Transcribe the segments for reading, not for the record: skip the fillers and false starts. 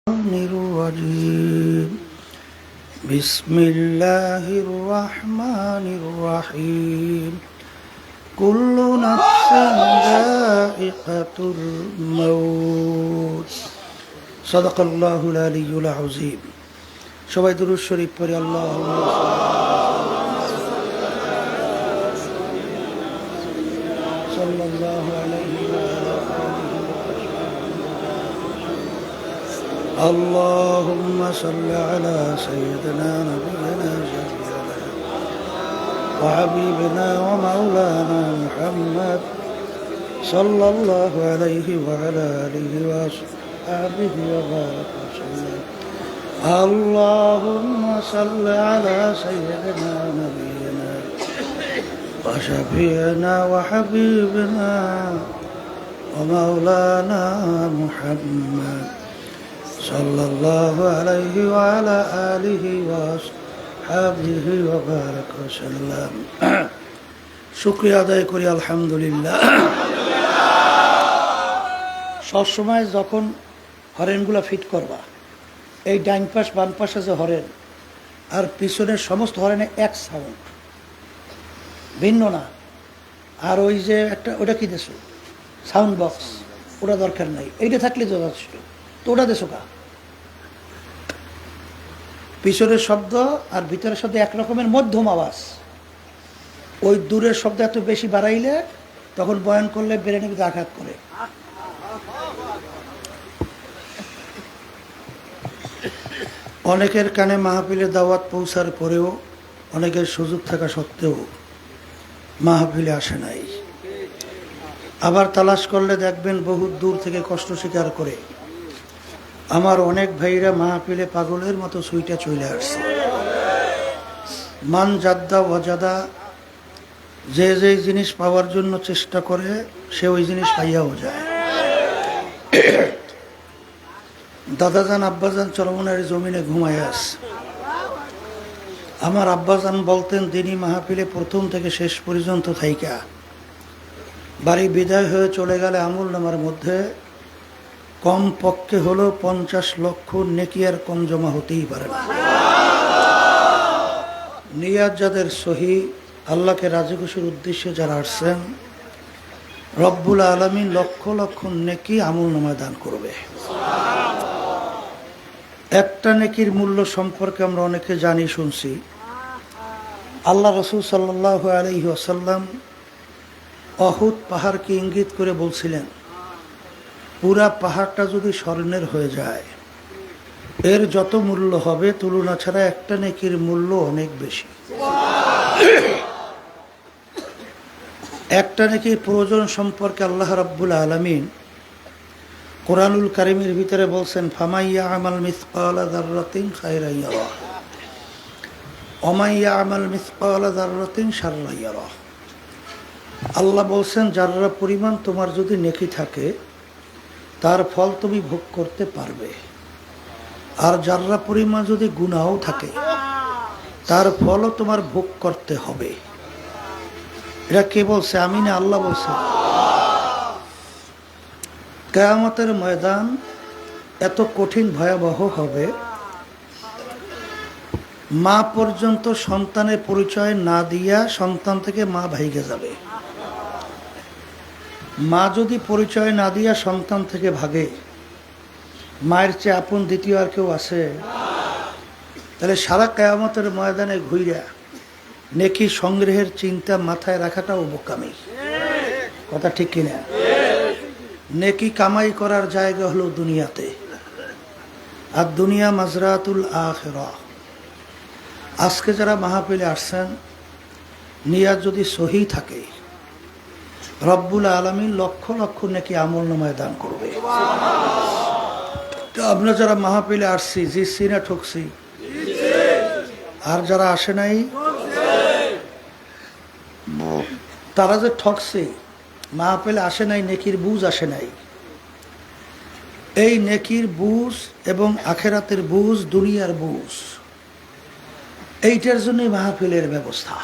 الرجيم بسم الله الرحمن الرحيم كل نفس ذائقة الموت صدق الله العلي العظيم সবাই দুরূদ শরীফ পড়ি আল্লাহুম্মা সাল্লাল্লাহু আলাইহি ওয়া اللهم صل على سيدنا نبينا شفيعنا وحبيبنا ومولانا محمد صلى الله عليه وعلى آله وصحبه وبارك وسلم اللهم صل على سيدنا نبينا وشفيعنا وحبيبنا ومولانا محمد صلى الله عليه وعلى آله وصحبه وبارك وسلم শুকরিয়া আদায় করি আলহামদুলিল্লাহ। সবসময় যখন হরেনগুলো ফিট করবা, এই ডাইন পাশ বাম পাশে যে হরেন আর পিছনের সমস্ত হরেনে এক সাউন্ড, ভিন্ন না। আর ওই যে একটা ওটা কি দেছো সাউন্ড বক্স, ওটা দরকার নাই, এইটা থাকলে যথেষ্ট। তো ওটা দেছো কা, পিছনের শব্দ আর ভিতরের শব্দ এক রকমের মধ্যম আওয়াজ। ওই দূরের শব্দ এত বেশি বাড়াইলে তখন বয়ান করলে ব্রেনে কিন্তু আঘাত করে। অনেকের কানে মাহফিলের দাওয়াত পৌঁছার পরেও, অনেকের সুযোগ থাকা সত্ত্বেও মাহফিলে আসে নাই। আবার তালাশ করলে দেখবেন বহু দূর থেকে কষ্ট স্বীকার করে আমার অনেক ভাইরা মাহফিলে পাগলের মতো সুইটা চলে আসছে। মান জাদ্দা ওয়াজাদা, যে যে জিনিস পাওয়ার জন্য চেষ্টা করে সে ওই জিনিস পাইয়াও যায়। দাদাজান আব্বাজান চরমনের জমিনে ঘুমায় আছে। আমার আব্বাজান বলতেন দিনই মাহফিলে প্রথম থেকে শেষ পর্যন্ত থাইকা বাড়ি বিদায় হয়ে চলে গেলে আমল নামার মধ্যে কম পক্ষে হলো 50 লক্ষ নেকি আর কম জমা হতেই পারে না। নিয়াত যাদের সহি, আল্লাহকে রাজি খুশির উদ্দেশ্যে যারা আসছেন, রব্বুল আলামিন লক্ষ লক্ষ নেকি আমল নামায় দান করবে। একটা নেকির মূল্য সম্পর্কে আমরা অনেকে জানি, শুনছি। আল্লাহ রসুল সাল্লাল্লাহু আলাইহি ওয়াসাল্লাম অহুদ পাহাড়কে ইঙ্গিত করে বলছিলেন, পুরা পাহাড়টা যদি স্বর্ণের হয়ে যায় এর যত মূল্য হবে তুলনা ছাড়া একটা নেকির মূল্য অনেক বেশি। একটা নেকির প্রয়োজন সম্পর্কে আল্লাহ রাব্বুল আলামিন কোরআনুল কারীমের ভিতরে বলছেন, ফামাইয়া আমাল মিসকালা যাররাতিন খায়রান ইয়ারা ওমাইয়া আমাল মিসকালা যাররাতিন শাররান ইয়ারা। আল্লাহ বলছেন, যাররা পরিমাণ তোমার যদি নেকি থাকে তার ফল তুমি ভোগ করতে পারবে, আর যাররা পরিমাণ যদি গুনাহও থাকে তার ফলও তোমার ভোগ করতে হবে। এটা কে বলছে? আমি না, আল্লাহ বলছে। কিয়ামতের ময়দান এত কঠিন ভয়াবহ হবে, মা পর্যন্ত সন্তানের পরিচয় না দিয়া সন্তান থেকে মা ভাইগে যাবে। মা যদি পরিচয় না দিয়া সন্তান থেকে ভাগে, মায়ের চেয়ে আপন দ্বিতীয় আর কেউ আছে? তাহলে সারা কিয়ামতের ময়দানে ঘুইরা নেকি সংগ্রহের চিন্তা মাথায় রাখাটাও বোকামি। কথা ঠিক কিনা? নেকি কামাই করার জায়গা হলো দুনিয়াতে, আর দুনিয়া মাজরাতুল আখিরা। আজকে যারা মাহফিলে আসছেন, নিয়াত যদি সহি থাকে, রব্বুল আলামিন লক্ষ লক্ষ নেকি আমল নামায় দান করবে। তো আমরা যারা মাহফিলে আসছি, জিতছি না ঠকছি? আর যারা আসে নাই, তারা যে ঠকছে, মাহফিলে আসে নাই, নেকির বুঝ আসে নাই। এই নেকির বুঝ এবং আখেরাতের বুঝ, দুনিয়ার বুঝ, এইটার জন্যই মাহফিলের ব্যবস্থা।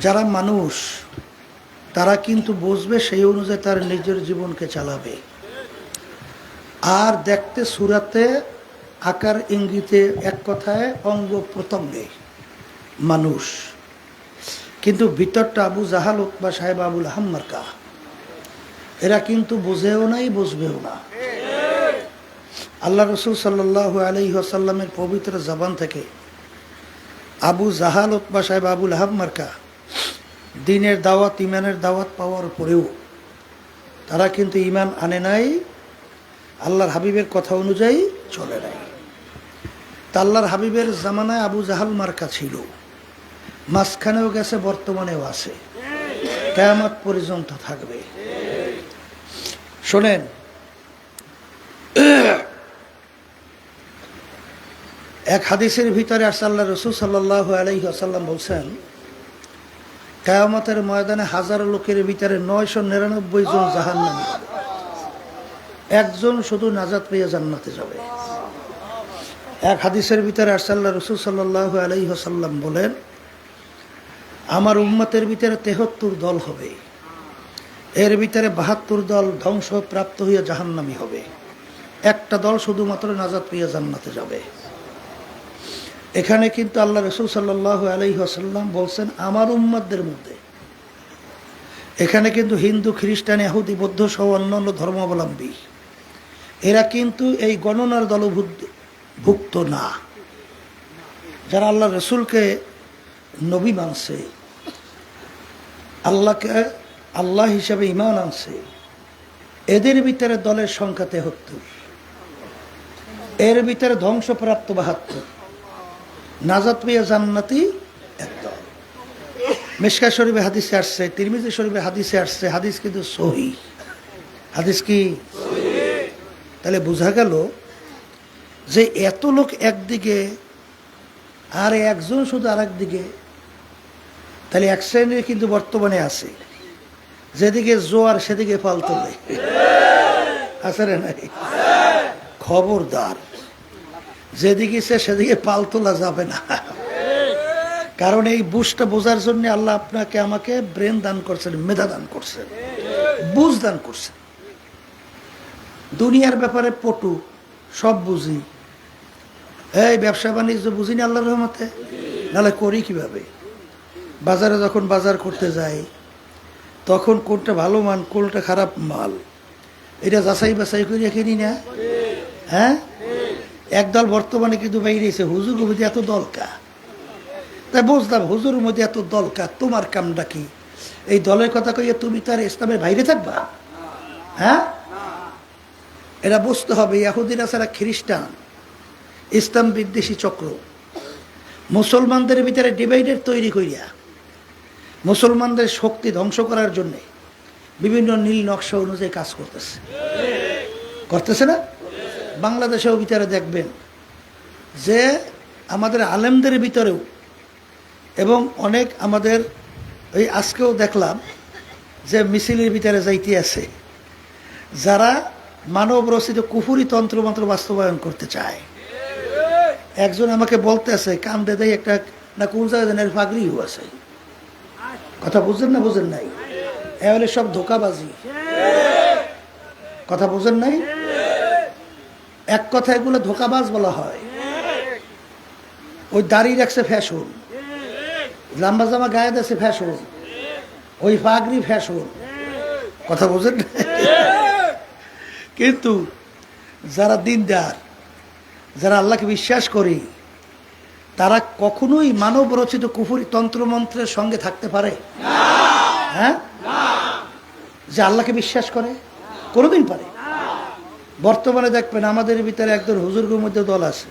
যারা মানুষ তারা কিন্তু বুঝবে, সেই অনুযায়ী তার নিজের জীবনকে চালাবে। আর দেখতে সুরাতে আকার ইঙ্গিতে এক কথায় অঙ্গ প্রত্যঙ্গে মানুষ, কিন্তু ভিতরটা আবু জাহাল উতবা সাহেব আবুল আহাব মার্কা। এরা কিন্তু বুঝেও নাই বুঝবেও না। আল্লাহ রসুল সাল্লাল্লাহু আলাইহি ওয়াসাল্লামের পবিত্র জবান থেকে আবু জাহাল উতবা সাহেব আবুল আহাব মার্কা দ্বীনের দাওয়াত ইমানের দাওয়াত পাওয়ার পরেও তারা কিন্তু ইমান আনে নাই, আল্লাহর হাবিবের কথা অনুযায়ী চলে নাই। তা আল্লাহর হাবিবের জামানায় আবু জাহাল মার্কা ছিল, মাঝখানেও গেছে, বর্তমানেও আছে, কিয়ামত পর্যন্ত থাকবে। শোনেন, এক হাদিসের ভিতরে আসছে আল্লাহ রসুল সাল্লাল্লাহু আলাইহি ওয়াসাল্লাম বলছেন, কিয়ামতের ময়দানে হাজারো লোকের ভিতরে 999 জন জাহান্নামী হবে, একজন শুধু নাজাত পেয়ে জান্নাতে যাবে। এক হাদিসের ভিতরে আসছে আল্লাহ রসুল সাল্লাল্লাহু আলাইহি ওয়াসাল্লাম বলেন, আমার উম্মতের ভিতরে 73 দল হবে, এর ভিতরে 72 দল ধ্বংসপ্রাপ্ত হয়ে জাহান্নামী হবে, একটা দল শুধুমাত্র নাজাত পেয়ে জান্নাতে যাবে। এখানে কিন্তু আল্লাহ রসুল সাল্লাল্লাহু আলাইহি ওয়াসাল্লাম বলছেন আমার উম্মতদের মধ্যে, এখানে কিন্তু হিন্দু, খ্রিস্টান, ইহুদি, বৌদ্ধ সহ অন্যান্য ধর্মাবলম্বী এরা কিন্তু এই গণনার দলভুক্ত না। যারা আল্লাহ রসুলকে নবী মানছে, আল্লাহকে আল্লাহ হিসাবে ঈমান আনছে, এদের ভিতরে দলের সংখ্যা 73, এর ভিতরে ধ্বংসপ্রাপ্ত 72, নাজাত পেয়ে জান্নাতি একদল। মিশকাত শরীফে হাদিসে আসছে, তিরমিজি শরীফে হাদিসে আসছে, হাদিস কিন্তু সহিহ। হাদিস কি? তাহলে বোঝা গেল যে এত লোক একদিকে আর একজন শুধু আর একদিকে, তাহলে এক শ্রেণীর কিন্তু বর্তমানে আছে, যেদিকে জোয়ার সেদিকে পাল তোলে, আছে রে নাই? খবরদার, যেদিকে সে সেদিকে পাল তোলা যাবে না। কারণ এই বুঝটা বোঝার জন্য আল্লাহ আপনাকে আমাকে ব্রেন দান করছেন, মেধা দান করছেন, বুঝ দান করছেন। দুনিয়ার ব্যাপারে পটু, সব বুঝি, এই ব্যবসা বাণিজ্য বুঝিনি আল্লাহর রহমতে, নাহলে করি কিভাবে? বাজারে যখন বাজার করতে যাই তখন কোনটা ভালো মাল কোনটা খারাপ মাল এটা যাচাই বাছাই করিয়া কিনি না? হ্যাঁ, একদল বর্তমানে কিন্তু বাইরেছে, হুজুর মধ্যে এত দলকা। তাই বুঝলাম হুজুর মধ্যে এত দলকা, তোমার কামটা কি? এই দলের কথা কইয়া তুমি তার ইসলামের বাইরে থাকবা? হ্যাঁ, এটা বুঝতে হবে। ইহুদিরা ছাড়া খ্রিস্টান, ইসলাম বিদ্বেষী চক্র মুসলমানদের ভিতরে ডিভাইডেড তৈরি করিয়া মুসলমানদের শক্তি ধ্বংস করার জন্যে বিভিন্ন নীল নকশা অনুযায়ী কাজ করতেছে না? বাংলাদেশেও ভিতরে দেখবেন যে আমাদের আলেমদের ভিতরেও, এবং অনেক আমাদের এই আজকেও দেখলাম যে মিছিলের ভিতরে যাইতে আছে যারা মানব রচিত কুফুরি তন্ত্রমন্ত্র বাস্তবায়ন করতে চায়। একজন আমাকে বলতে আছে কান্দে দেয় একটা না কোন জায়গায় পাগড়িও আছে। কথা বুঝেন না? বুঝেন নাই? এ হলে সব ধোকাবাজি। কথা বুঝেন নাই? এক কথা এগুলো ধোকাবাজ বলা হয়। ওই দাড়ি রাখছে ফ্যাশন, লম্বা জামা গায়ে দিয়েছে ফ্যাশন, ওই পাগড়ি ফ্যাশন। কথা বুঝেন? কিন্তু যারা দিনদার, যারা আল্লাহকে বিশ্বাস করি, তারা কখনোই মানব রচিত কুফরি তন্ত্রমন্ত্রের সঙ্গে থাকতে পারে? হ্যাঁ, যে আল্লাহকে বিশ্বাস করে কোনোদিন পারে? বর্তমানে দেখবেন আমাদের ভিতরে একজন হুজুরের মধ্যে দল আছে,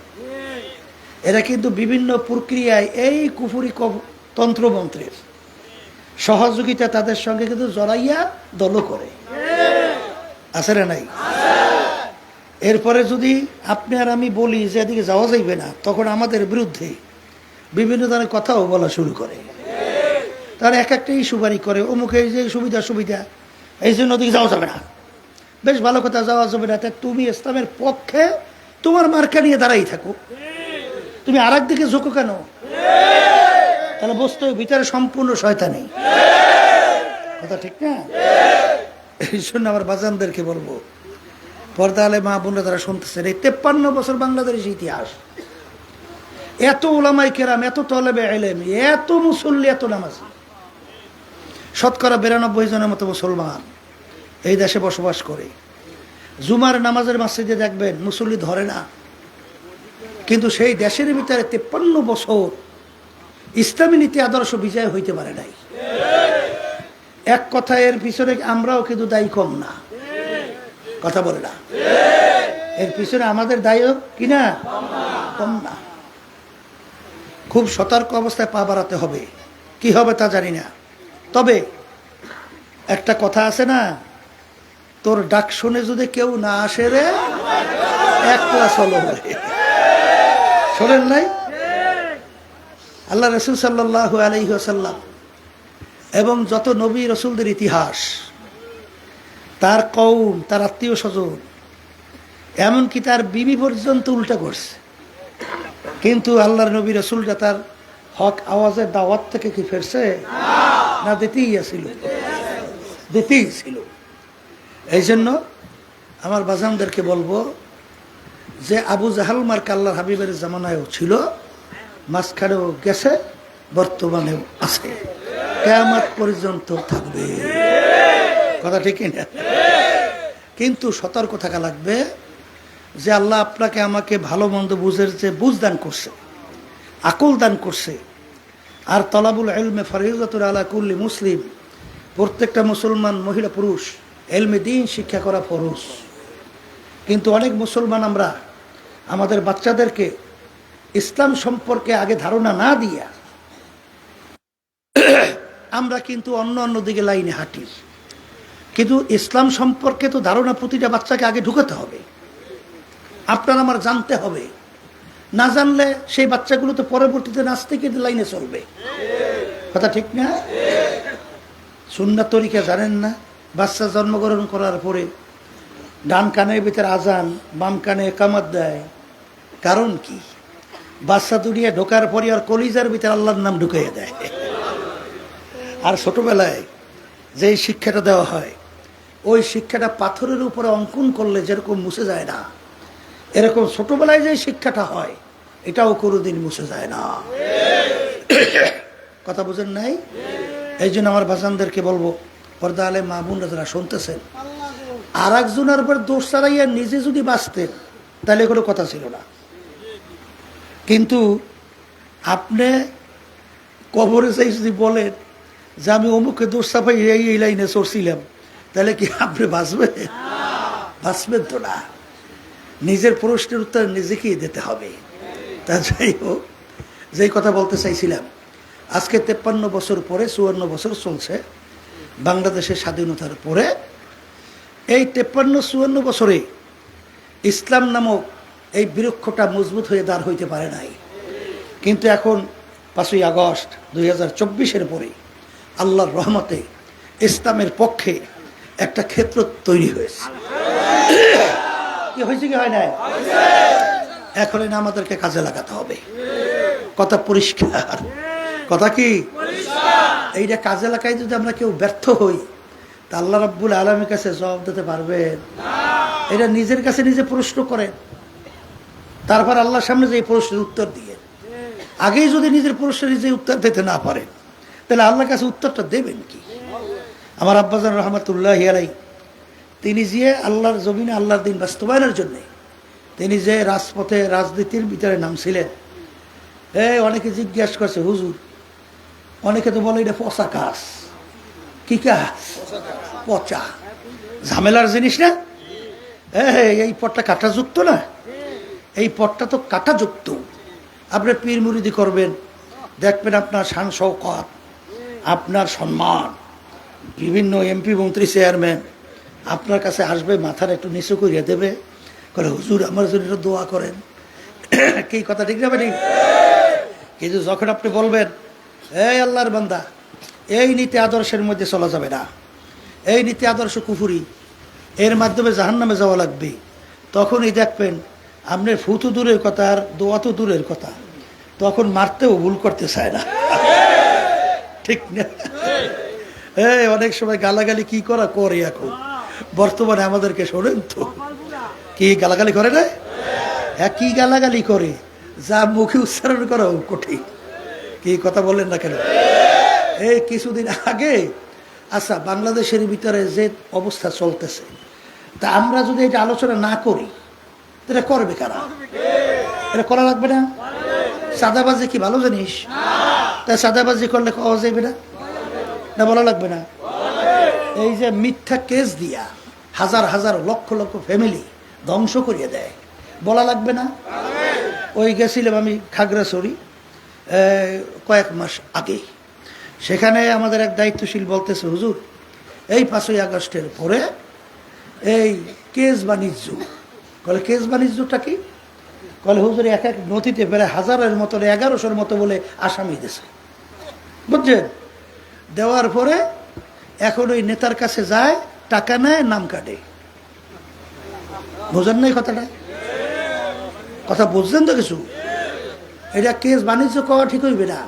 এরা কিন্তু বিভিন্ন প্রক্রিয়ায় এই কুফরি তন্ত্রমন্ত্রের সহযোগিতা তাদের সঙ্গে কিন্তু জড়াইয়া দলও করে। আছে না নাই? এরপরে যদি আপনি আর আমি বলি যে এদিকে যাওয়া যাইবে না, তখন আমাদের বিরুদ্ধে বিভিন্ন ধরনের কথাও বলা শুরু করে। তারা এক একটা সুপারি করে, অমুকে এই যে সুবিধা এই জন্য ওদিকে যাওয়া যাবে না। বেশ ভালো কথা, যাওয়া যাবে না। তা তুমি ইসলামের পক্ষে তোমার মার্কা নিয়ে দাঁড়াই থাকো, তুমি আর একদিকে ঝুঁকো কেন? তাহলে বস্তু ভিতরে সম্পূর্ণ শয়তানি। কথা ঠিক না? এই জন্য আমার বাজানদেরকে বলবো, পর্দা আলে মা বোনরা যারা শুনতেছেন, এই 53 বছর বাংলাদেশের ইতিহাস, এত ওলামাই কেরাম, এত তলেবে ইলম, এত মুসল্লি, এত নামাজি, শতকরা 92 জনের মতো মুসলমান এই দেশে বসবাস করে। জুমার নামাজের মসজিদে দেখবেন মুসল্লি ধরে না, কিন্তু সেই দেশের ভিতরে 53 বছর ইসলামী নীতি আদর্শ বিজয় হইতে পারে নাই। এক কথা, এর পিছনে আমরাও কিন্তু দায়ী কম না, কথা বলে না, এর পিছনে আমাদের দায়ী কিনা কম না। খুব সতর্ক অবস্থায় পা বাড়াতে হবে, কি হবে তা জানি না। তবে একটা কথা আছে না, তোর ডাক শুনে যদি কেউ না আসে রে, একলা চলো রে। শোনেন নাই আল্লাহ রাসূল সাল্লাল্লাহু আলাইহি ওয়াসাল্লাম এবং যত নবী রসুলদের ইতিহাস, তার কওম, তার আত্মীয় স্বজন, এমনকি তার বিবি পর্যন্ত উল্টা করছে, কিন্তু আল্লাহর নবী রসুলরা তার হক আওয়াজের দাওয়াত থেকে কি ফেরছে না? দিতেই ছিল, দিতেই ছিল। এই জন্য আমার বাজানদেরকে বলবো যে আবু জাহাল মার্কা আল্লাহর হাবিবের জামানায়ও ছিল, মাঝখানেও গেছে, বর্তমানেও আছে, কিয়ামত পর্যন্ত থাকবে, কথা ঠিক না? কিন্তু সতর্ক থাকা লাগবে যে আল্লাহ আপনাকে আমাকে ভালো মন্দ বুঝের যে বুঝ দান করছে, আকল দান করছে। আর তলাবুল ইলমে ফরিজাতুন আলা কুল্লি মুসলিম, প্রত্যেকটা মুসলমান মহিলা পুরুষ ইলমে দ্বীন শিক্ষা করা ফরজ। কিন্তু অনেক মুসলমান আমরা আমাদের বাচ্চাদেরকে ইসলাম সম্পর্কে আগে ধারণা না দিয়া আমরা কিন্তু অন্য দিকে লাইনে হাঁটি। কিন্তু ইসলাম সম্পর্কে তো ধারণা প্রতিটা বাচ্চাকে আগে ঢুকাতে হবে, আপনার আমার জানতে হবে। না জানলে সেই বাচ্চাগুলো তো পরবর্তীতে নাস্তিকের লাইনে চলবে, কথা ঠিক না? সুন্নাত তরিকা জানেন না? বাচ্চা জন্মগ্রহণ করার পরে ডান কানের ভিতরে আজান, বাম কানে একামত দেয়। কারণ কি? বাচ্চা দুনিয়া ঢোকার পরে আর কলিজার ভিতরে আল্লাহর নাম ঢুকাইয়া দেয়। আর ছোটবেলায় যেই শিক্ষাটা দেওয়া হয়, ওই শিক্ষাটা পাথরের উপরে অঙ্কন করলে যেরকম মুছে যায় না, এরকম ছোটবেলায় যে শিক্ষাটা হয় এটাও কোনোদিন মুছে যায় না, কথা বুঝেন নাই? এই জন্য আমার বাজানদেরকে বলবো, পর্দা আলে মা বোনরা যারা শুনতেছেন, আর একজনের উপর দোষ চালাইয়া নিজে যদি বাঁচতেন তাহলে কোনো কথা ছিল না। কিন্তু আপনি কবরে চাই যদি বলেন যে আমি অমুককে দোষ চাপাই এই লাইনে চড়ছিলাম, তাহলে কি আপনি বাঁচবেন? বাঁচবেন তো না। নিজের প্রশ্নের উত্তর নিজেকেই দিতে হবে। তা যাই হোক, যেই কথা বলতে চাইছিলাম, আজকে 53 বছর পরে 54 বছর চলছে বাংলাদেশের স্বাধীনতার পরে। এই 53-54 বছরে ইসলাম নামক এই বৃক্ষটা মজবুত হয়ে দাঁড় হইতে পারে নাই। কিন্তু এখন 5ই আগস্ট 2024-এর পরে আল্লাহর রহমতে ইসলামের পক্ষে একটা ক্ষেত্র তৈরি হয়েছে। কি হয়েছে কি হয় নাই? এখন না আমাদেরকে কাজে লাগাতে হবে, কথা পরিষ্কার, কথা কি এইটা কাজে লাগাই যদি আমরা কেউ ব্যর্থ হই তা আল্লাহ রাব্বুল আলামিনের কাছে জবাব দিতে পারবেন? এটা নিজের কাছে নিজে প্রশ্ন করেন, তারপর আল্লাহর সামনে যে প্রশ্নের উত্তর দিয়ে, আগেই যদি নিজের প্রশ্নের নিজে উত্তর দিতে না পারেন তাহলে আল্লাহর কাছে উত্তরটা দেবেন কি? আমার আব্বাজান রহমতুল্লাহি আলাইহি, তিনি যে আল্লাহর জমিনে আল্লাহর দিন বাস্তবায়নের জন্যে তিনি যে রাজপথে রাজনীতির ভিতরে নামছিলেন, অনেকে জিজ্ঞাসা করছে, হুজুর, অনেকে তো বলে এটা পচা কাজ। কি কাজ? পচা, ঝামেলার জিনিস না। এই পথটা কাঁটাযুক্ত না, এই পথটা তো কাঁটাযুক্ত। আপনি পীর মুরিদি করবেন, দেখবেন আপনার শান শওকত, আপনার সম্মান, বিভিন্ন এমপি মন্ত্রী চেয়ারম্যান আপনার কাছে আসবে, মাথার একটু নিচু করিয়ে দেবে, করে হুজুর আমার জন্য একটু দোয়া করেন। কি কথা ঠিক না ঠিক? কিন্তু যখন আপনি বলবেন এই আল্লাহর বান্দা, এই নীতি আদর্শের মধ্যে চলা যাবে না, এই নীতি আদর্শ কুফুরি, এর মাধ্যমে জাহান্নামে যাওয়া লাগবে, তখনই দেখবেন আপনার ফুতু দূরের কথা আর দোয়া তো দূরের কথা, তখন মারতেও ভুল করতে চায় না, ঠিক না? অনেক সময় গালাগালি কি করা করে এখন, বর্তমানে আমাদেরকে শোনেন তো কি গালাগালি করে না? হ্যাঁ, কি গালাগালি করে যা মুখে উচ্চারণ করা কঠিন। কি কথা বললেন না কেন? এই কিছুদিন আগে, আচ্ছা, বাংলাদেশের ভিতরে যে অবস্থা চলতেছে, তা আমরা যদি এটা আলোচনা না করি এটা করবে কারা? এটা করা লাগবে না? সাদাবাজি কি ভালো জিনিস? তা সাদাবাজি করলে খাওয়া যাবে না? না বলা লাগবে না? এই যে মিথ্যা কেস দিয়া হাজার হাজার লক্ষ লক্ষ ফ্যামিলি ধ্বংস করিয়ে দেয়, বলা লাগবে না? ওই গেছিলাম আমি খাগড়াছড়ি কয়েক মাস আগে। সেখানে আমাদের এক দায়িত্বশীল বলতেছে, হুজুর এই 5ই আগস্টের পরে এই কেস বাণিজ্য, বলে কেস বাণিজ্যটা কি? বলে হুজুর এক এক নথিতে প্রায় 1000-এর মতো 1100-র মতো বলে আসামি দিয়েছে, বুঝছেন? দেওয়ার পরে এখন ওই নেতার কাছে যায়, টাকা নেয়, নাম কাটে। বুঝেন না এই কথাটা? কথা বুঝছেন তো কিছু? এটা কেস বাণিজ্য করা ঠিক হইবে না,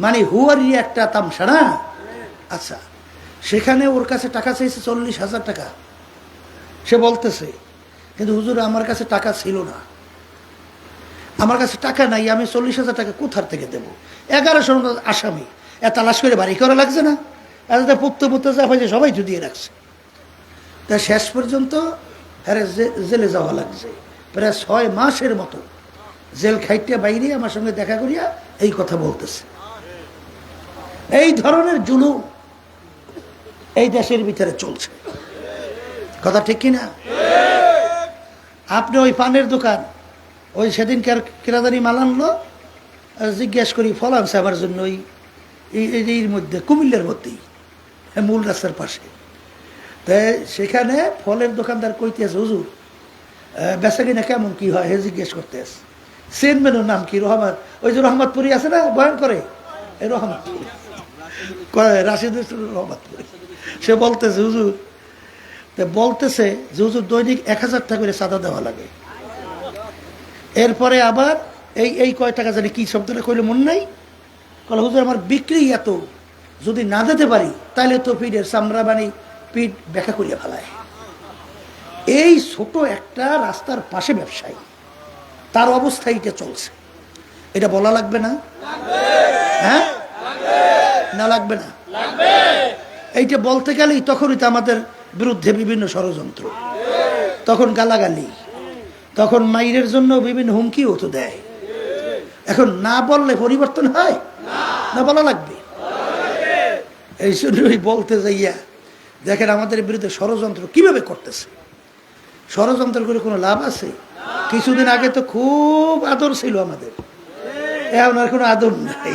মানে হুয়ারি একটা তামসা না। আচ্ছা, সেখানে ওর কাছে টাকা চাইছে 40,000 টাকা। সে বলতেছে, কিন্তু হুজুর আমার কাছে টাকা ছিল না, আমার কাছে টাকা নাই, আমি 40,000 টাকা কোথার থেকে দেবো? 1100 আসামি তালাশ করে বাড়ি করা লাগছে না? পুত্তে পুত্তে যা হয়েছে সবাই জুদিয়ে রাখছে। তা শেষ পর্যন্ত হ্যাঁ জেলে যাওয়া লাগছে, প্রায় 6 মাসের মতো জেল খাইতে বাইরে আমার সঙ্গে দেখা করিয়া এই কথা বলতেছে। এই ধরনের জুলুম এই দেশের ভিতরে চলছে, কথা ঠিক কিনা? আপনি ওই পানের দোকান, ওই সেদিনকার কেরাদানি মাল আনলো, জিজ্ঞেস করি ফল আনছে আমার জন্য, ওই এর মধ্যে কুমিল্লার মধ্যেই মূল রাস্তার পাশে। তাই সেখানে ফলের দোকানদার কইতেছে, হুজুর বেচা কিনা কেমন কি হয়? হে জিজ্ঞেস করতে আছে। চেয়ারম্যানের নাম কি? রহমত। ওই যে রহমতপুরি আছে না, বয়ান করে, এই রহমতপুরি, রাশিদ রহমতপুরি। সে বলতেছে হুজুর, বলতেছে যে হুজুর দৈনিক 1000 টাকা করে চাঁদা দেওয়া লাগে। এরপরে আবার এই এই কয় টাকা জানি কি শব্দটা কইলে মন নাই, কল হুজুর আমার বিক্রি এত, যদি না দিতে পারি তাহলে তো পিঠের চামড়া বানি পিঠ ব্যাখ্যা করিয়া ফেলায়। এই ছোট একটা রাস্তার পাশে ব্যবসায়ী, তার অবস্থা এটা চলছে, এটা বলা লাগবে না? হ্যাঁ না লাগবে না? এইটা বলতে গেলেই তখনই তো আমাদের বিরুদ্ধে বিভিন্ন ষড়যন্ত্র, তখন গালাগালি, তখন মাইরের জন্য বিভিন্ন হুমকিও তো দেয়। এখন না বললে পরিবর্তন হয় না, বলা লাগবে। এই জন্যই বলতে যাইয়া দেখেন আমাদের বিরুদ্ধে ষড়যন্ত্র কিভাবে করতেছে। ষড়যন্ত্র করে কোনো লাভ আছে? কিছুদিন আগে তো খুব আদর ছিল আমাদের, এখন আর কোনো আদর নাই।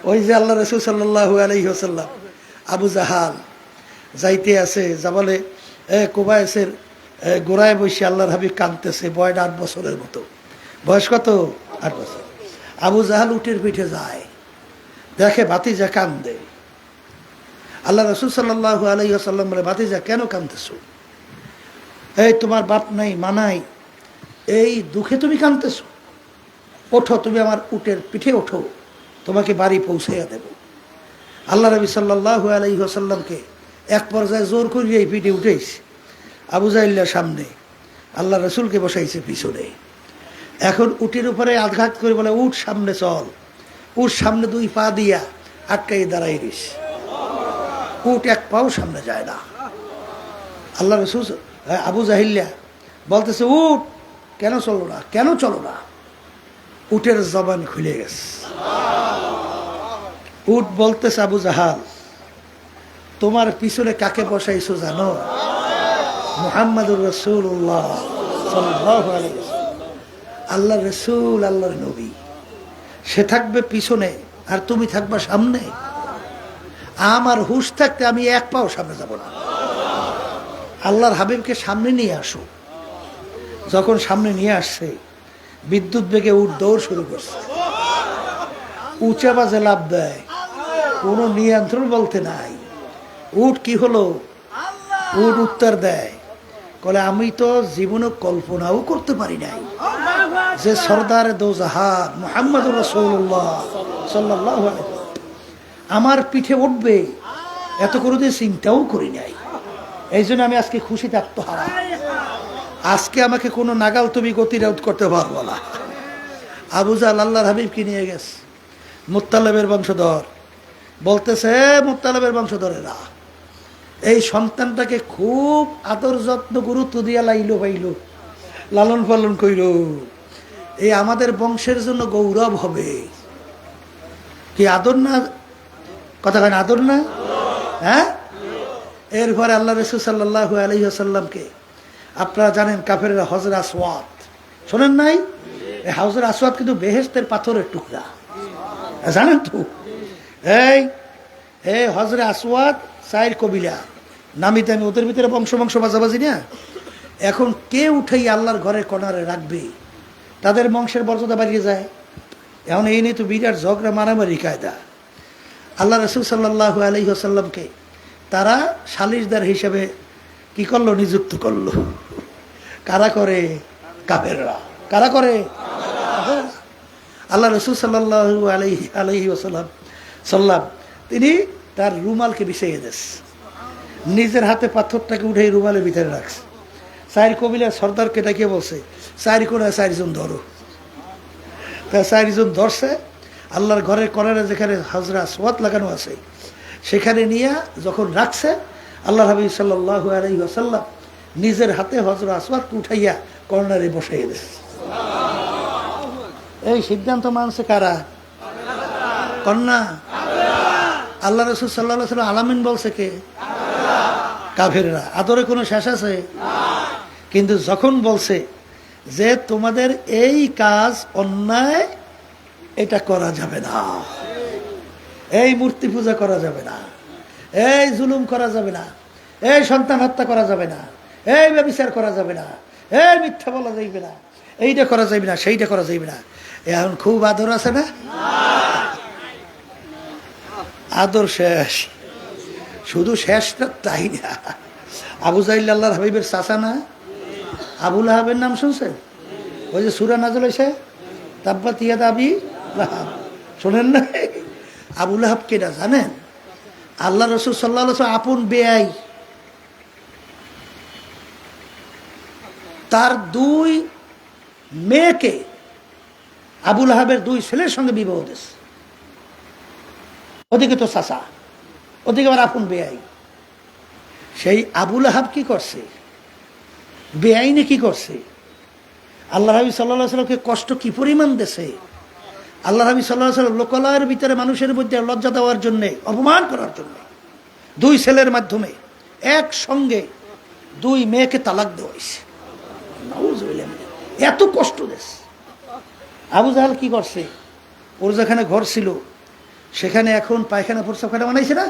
ওই যে আল্লাহ রাসূল সাল্লাল্লাহু আলাইহি ওয়াসাল্লাম আবু জাহাল যাইতে আছে, যা বলে কোবায়েসের গোড়ায় বসে আল্লাহর হাবিব কাঁদতেছে, বয়স 8 বছরের মতো। বয়স কত? 8 বছর। আবু জাহাল উটের পিঠে যায়, দেখে ভাতিজা কান্দে। আল্লাহ রাসূল সাল্লাল্লাহু আলাইহি ওয়াসাল্লাম বলে, ভাতিজা কেন কাঁদতেছো? এই তোমার বাপ নাই, মা নাই, এই দুঃখে তুমি কাঁদতেছো? ওঠো, তুমি আমার উটের পিঠে ওঠো, তোমাকে বাড়ি পৌঁছাইয়া দেব। আল্লাহ নবী সাল্লাল্লাহু আলাইহি ওয়াসাল্লামকে এক পর্যায়ে জোর করিয়ে এই পিঠে উঠেছে। আবু জাহিল্লার সামনে, আল্লাহ রসুলকে বসাইছে পিছনে। এখন উটের উপরে আঘাত করে বলে, উঠ সামনে চল। উঠ সামনে 2 পা দিয়া আটকাই দাঁড়াই দিস, উট 1 পাও সামনে যায় না। আল্লাহ রসুল আবু জাহিল্লা বলতেছে, উঠ কেন চলো না, কেন চলো না? উটের জবান খুলে গেছে। উট বলতেছে, আবু জাহাল তোমার পিছনে কাকে বসাইছো জানো? মুহাম্মাদুর রাসূলুল্লাহ সাল্লাল্লাহু আলাইহি ওয়াসাল্লাম, আল্লাহ রসুল, আল্লাহর নবী। সে থাকবে পিছনে আর তুমি থাকবা সামনে। আমার হুঁশ থাকতে আমি 1 পাও সামনে যাব না। আল্লাহর হাবিবকে সামনে নিয়ে আসো। যখন সামনে নিয়ে আসছে, বিদ্যুৎ বেগে উট দৌড় শুরু করছে, উঁচা বাজে লাভ দেয়, কোনো নিয়ন্ত্রণ বলতে নাই। উট কি হলো? উট উত্তর দেয়, বলে আমি তো জীবনে কল্পনাও করতে পারি নাই যে সরদার দোজাহান মুহাম্মদুর রাসূলুল্লাহ সাল্লাল্লাহু আলাইহি ওয়াসাল্লাম আমার পিঠে উঠবে, এত করে চিন্তাও করি নাই। এই জন্য আমি আজকে খুশিতে আত্মহারা। আজকে আমাকে কোনো নাগাল তুমি গতিরোধ করতে পারবো না। আবু জাহল আল্লাহর হাবিবকে নিয়ে গেছে, মুত্তালিবের বংশধর, বলতেছে মুত্তালিবের বংশধরেরা এই সন্তানটাকে খুব আদর যত্ন গুরুত্ব দিয়া লাইলো পাইলো, লালন পালন কইল, এই আমাদের বংশের জন্য গৌরব হবে। কি আদর না? কথা কেন আদর না? হ্যাঁ। এরপরে আল্লাহ রাসূল সাল্লাল্লাহু আলাইহি ওয়াসাল্লামকে আপনারা জানেন কাফেররা হজরে আসওয়াদ, শোনেন নাই? এই হজরে আসওয়াদ কিন্তু বেহেশতের পাথরের টুকরা, জানেন তো? এই হজরে আসওয়াদ চাইর কবিলা নামি দামি, ওদের ভিতরে বংশ বাজাবাজি না। এখন কে উঠেই আল্লাহর ঘরের কর্নারে রাখবে, তাদের বংশের মর্যাদা বাড়িয়ে যায়। এখন এই নিয়ে তো বিরাট ঝগড়া মারামারি কায়দা। আল্লাহ রাসূল সাল্লাল্লাহু আলাইহি ওয়াসাল্লামকে তারা সালিশদার হিসেবে কি করলো? নিযুক্ত করলো। কারা করে? কাফেররা। কারা করে? আল্লাহ রাসূল সাল্লাল্লাহু আলাইহি ওয়াসাল্লাম তিনি তার রুমালকে বিছিয়ে দিয়েছে, নিজের হাতে পাথরটাকে উঠে রুমালের ভিতরে রাখছে। চার কবিলার সর্দারকে ডাকিয়ে বলছে, চারি কোনায় চারজন ধরো। তা চারজন ধরছে, আল্লাহর ঘরের কর্নারে যেখানে হজরে আসওয়াদ লাগানো আছে সেখানে নিয়ে যখন রাখছে, আল্লাহ হাবিব সাল্লাল্লাহু আলাইহি ওয়াসাল্লাম নিজের হাতে হজরে আসওয়াদকে উঠাইয়া কর্নারে বসাইয়া দিয়েছে। এই সিদ্ধান্ত মানছে কারা? কন্যা আল্লাহ রাসূল সাল্লাল্লাহু আলাইহি ওয়াসাল্লাম আলামিন বলছে কে? কাফেররা। আদরে কোনো শেষ আছে? কিন্তু যখন বলছে যে তোমাদের এই কাজ অন্যায়, এটা করা যাবে না, এই মূর্তি পূজা করা যাবে না, এই জুলুম করা যাবে না, এই সন্তান হত্যা করা যাবে না, এই ব্যভিচার করা যাবে না, এই মিথ্যা বলা যাইবে না, এইটা করা যাইবে না, সেইটা করা যাইবে না। এখন খুব আদর আছে না? আদর শেষ। শুধু শেষটা তাই না, আবু জাহল আল্লাহর হাবিবের চাচা না? আবু লাহাবের নাম শুনছেন? ওই যে সূরা নাযিল হইছে, তাব্বাত ইয়াদা আবি লাহাব, শোনেন না? আবু লাহাব কেডা জানেন? আল্লাহ রাসূল সাল্লাল্লাহু আলাইহি ওয়াসাল্লাম আপন বেয়াই, তার দুই মেয়েকে আবু লাহাবের দুই ছেলের সঙ্গে বিবাহ দিয়েছে। ওদিকে তো চাচা, ওদিকে আবার আপন বেয়াই। সেই আবু লাহাব কি করছে? বেআইনে কি করছে? আল্লাহ হাবিব সাল্লাল্লাহু আলাইহি ওয়াসাল্লামকে কষ্ট কি পরিমাণ দিয়েছে। আল্লাহ হাবিব সাল্লাল্লাহু আলাইহি ওয়াসাল্লাম লোকালয়ের ভিতরে মানুষের মধ্যে লজ্জা দেওয়ার জন্য, অপমান করার জন্য দুই ছেলের মাধ্যমে একসঙ্গে দুই মেয়েকে তালাক দেওয়া হয়েছে। এত কষ্ট দিয়েছে। আবু জাহল কি করছে? ওর যেখানে ঘর ছিল সেখানে এখন পায়খানা প্রস্রাবখানা বানাইছে না?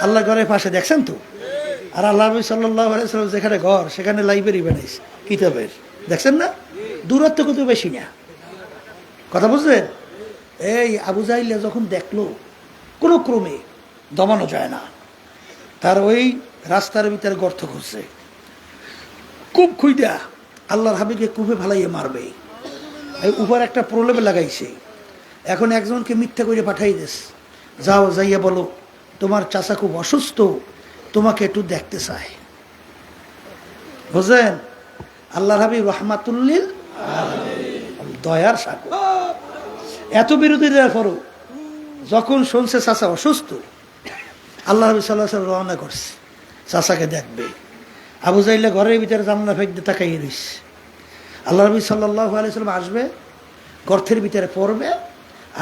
আল্লাহ ঘরের পাশে, দেখছেন তো? আর আল্লাহ নবী সাল্লাল্লাহু আলাইহি ওয়াসাল্লাম যেখানে ঘর সেখানে লাইব্রেরি বানাইছে কিতাবের, দেখছেন না? দূরত্ব কত বেশি না, কথা বুঝলেন? এই আবু জাহল যখন দেখলো কোনো ক্রমে দমানো যায় না, তার ওই রাস্তার ভিতরে গর্ত খুঁজছে, কূপ খুঁজা আল্লাহর হাবিবকে কূপে ফালাইয়ে মারবে। এই উপর একটা প্রলেপ লাগাইছে। এখন একজনকে মিথ্যা করে পাঠাই দিস, যাও যাইয়া বলো তোমার চাচা খুব অসুস্থ, তোমাকে একটু দেখতে চায়। বুঝলেন? আল্লাহর হাবিব রাহমাতুল্লিল দয়ার সাগর। এত বিরোধীদের পরও যখন শুনছে চাচা অসুস্থ, আল্লাহ হাবিব সাল্লাল্লাহু আলাইহি ওয়াসাল্লাম রওনা করছে চাচাকে দেখবে। আবু জাহল ঘরের ভিতরে জানলা ফেক দিয়ে তাকাইয়ে রইছে। আল্লাহ হাবিব সাল্লাল্লাহু আলাইহি ওয়াসাল্লাম আসবে, গর্তের ভিতরে পড়বে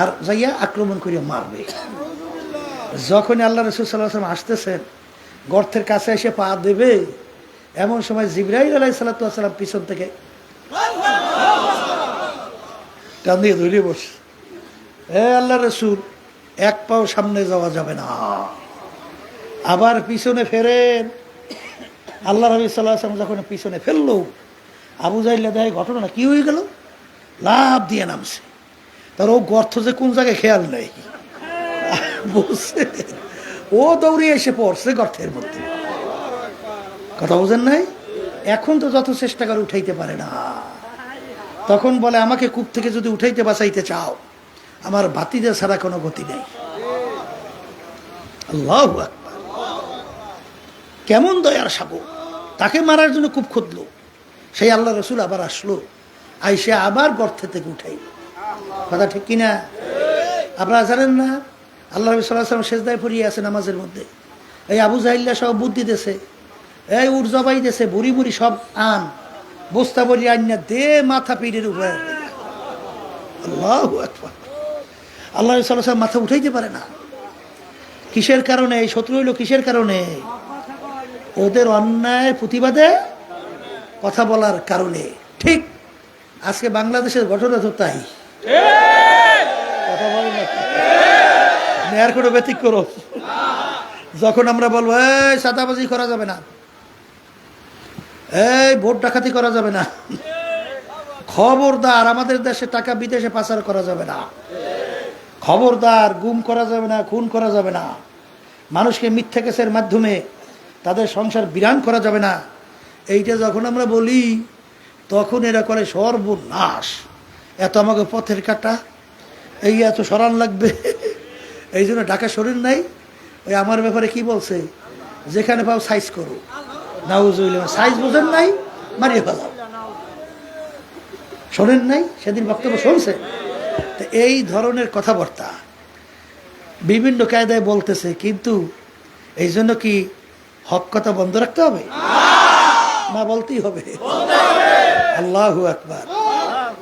আর যাইয়া আক্রমণ করিয়া মারবে। যখন আল্লাহ রাসূল সাল্লাল্লাহু আলাইহি ওয়াসাল্লাম আসতেছেন, গর্তের কাছে এসে পা দেবে, এমন সময় জিবরাইল আলাইহিস সালাতু ওয়াস সালাম পিছন থেকে টান দিয়ে ধরে বসে, এ আল্লাহ রাসূল, এক পাও সামনে যাওয়া যাবে না, আবার পিছনে ফেরেন। আল্লাহ নবী সাল্লাল্লাহু আলাইহি ওয়াসাল্লাম যখন পিছনে ফেললো, আবু জাহল দেখে ঘটনা কি হয়ে গেল, লাফ দিয়ে নামছে। তার ও গর্ত যে কোন জায়গায় খেয়াল নেই, বুঝছে? ও দৌড়ে এসে পড়ছে গর্তের মধ্যে, কথা বুঝেন নাই? এখন তো যত চেষ্টা করে উঠাইতে পারে না। তখন বলে আমাকে কূপ থেকে যদি উঠাইতে বাঁচাইতে চাও, আমার বাতিদা ছাড়া কোনো গতি নেই। আল্লাহু আকবার। কেমন দয়ার সাগর, তাকে মারার জন্য খুব খুঁজলো। সেই আল্লাহ রসুল আবার আসলো, আইসে আবার গর্তে থেকে উঠাই। কথা ঠিক কিনা? আপনারা জানেন না, আল্লাহ নবী সাল্লাল্লাহু আলাইহি ওয়াসাল্লাম সেজদায় পড়িয়ে আছে নামাজের মধ্যে। এই আবু জাহিল্লা সব বুদ্ধি দিতেছে, এই উঠ জবাই দিয়েছে, বুড়ি বুড়ি সব আন বস্তা বলি আইনা দে মাথা পিঠের উপরে। আল্লাহু আকবার। আল্লাহ নবী সাল্লাল্লাহু আলাইহি ওয়াসাল্লাম মাথা উঠাইতে পারে না। কিসের কারণে? শত্রু হইল কিসের কারণে? ওদের অন্যায়ের প্রতিবাদে কথা বলার কারণে। ঠিক আজকে বাংলাদেশের ঘটনা তো তাই। কথা বলে না, নেয়ার কোনো ব্যতিক্রম। যখন আমরা বলবো এই চাঁদাবাজি করা যাবে না, এই ভোট ডাকাতি করা যাবে না, খবরদার আমাদের দেশে টাকা বিদেশে পাচার করা যাবে না, খবরদার গুম করা যাবে না, খুন করা যাবে না, মানুষকে মিথ্যা কেসের মাধ্যমে তাদের সংসার বিরান করা যাবে না, এইটা যখন আমরা বলি তখন এরা করে সর্বনাশ, এত আমাকে পথের কাটা, এই এত সরান লাগবে, এই জন্য ঢাকা শরীর নাই। ওই আমার ব্যাপারে কি বলছে, যেখানে পাও সাইজ করো, নাউজুবিল্লাহ, সাইজ বোঝেন নাই মারিয়ে ফেলাও। শোনেন নাই সেদিন বক্তব্য শুনছে? তো এই ধরনের কথাবার্তা বিভিন্ন কায়দায় বলতেছে, কিন্তু এই জন্য কি হক কথা বন্ধ রাখতে হবে না? বলতেই হবে। আল্লাহু আকবার।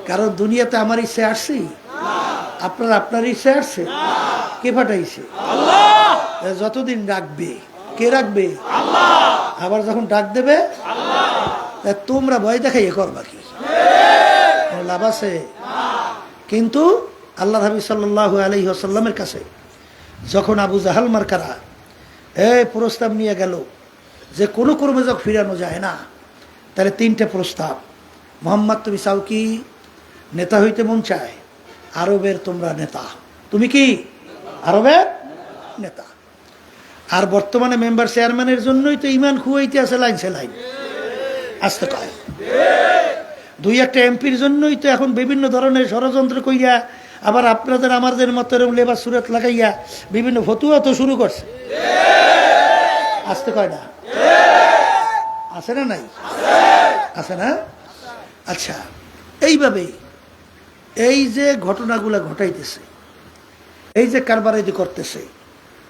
কারণ দুনিয়াতে আমার ইচ্ছে আসছি, আপনার ইচ্ছে আসছে, কে পাঠাইছে? যতদিন রাখবে, কে রাখবে? আবার যখন ডাক দেবে তোমরা ভয় দেখাই করবা কি? লাভ আছে? কিন্তু আল্লাহ হাবিব সাল্লাল্লাহু আলাইহি ওয়াসাল্লামের কাছে যখন আবু জাহাল মার্কারা এই প্রস্তাব নিয়ে গেল যে কোনো কর্মে যখন ফিরানো যায় না, তাহলে তিনটে প্রস্তাব। মোহাম্মদ, তুমি চাও কি নেতা হইতে মন চায়? আরবের তোমরা নেতা, তুমি কি আরবের নেতা? আর বর্তমানে মেম্বার চেয়ারম্যানের জন্যই তো ইমান খুয়াইতে আছে লাইন সে লাইন, আসতে কয়। দুই একটা এমপির জন্যই তো এখন বিভিন্ন ধরনের ষড়যন্ত্র কইয়া আবার আপনাদের আমাদের মতো লেবার সুরত লাগাইয়া বিভিন্ন ফতুয়া তো শুরু করছে, আসতে কয় না? আছে না? নাই আছে না? আচ্ছা, এইভাবে এই যে ঘটনাগুলা ঘটাইতেছে, এই যে কারবারাইদি করতেছে,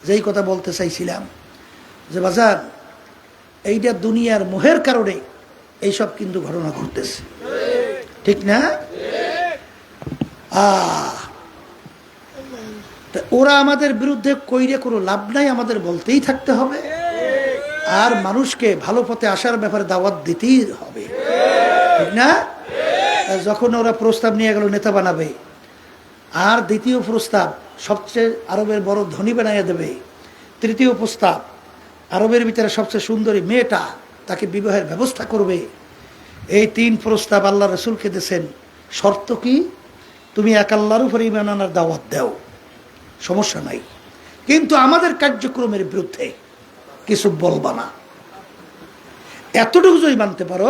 যেই কথা বলতে চাইছিলাম যে বাজার, এইটা দুনিয়ার মোহের কারণে এইসব কিন্তু ঘটনা ঘটতেছে, ঠিক না? ওরা আমাদের বিরুদ্ধে কইরে কোনো লাভ নাই, আমাদের বলতেই থাকতে হবে, আর মানুষকে ভালো পথে আসার ব্যাপারে দাওয়াত দিতেই হবে, ঠিক না? যখন ওরা প্রস্তাব নিয়ে গেল নেতা বানাবে, আর দ্বিতীয় প্রস্তাব সবচেয়ে আরবের বড় ধনী বানাইয়া দেবে, তৃতীয় প্রস্তাব আরবের ভিতরে সবচেয়ে সুন্দরী মেয়েটা, তাকে বিবাহের ব্যবস্থা করবে। এই তিন প্রস্তাব আল্লাহ রসুলকে দিয়েছেন। শর্ত কি? তুমি এক আল্লাহর উপরে ঈমান আনার দাওয়াত দাও, সমস্যা নাই, কিন্তু আমাদের কার্যক্রমের বিরুদ্ধে কিছু বলবা না। এতটুকু যদি মানতে পারো,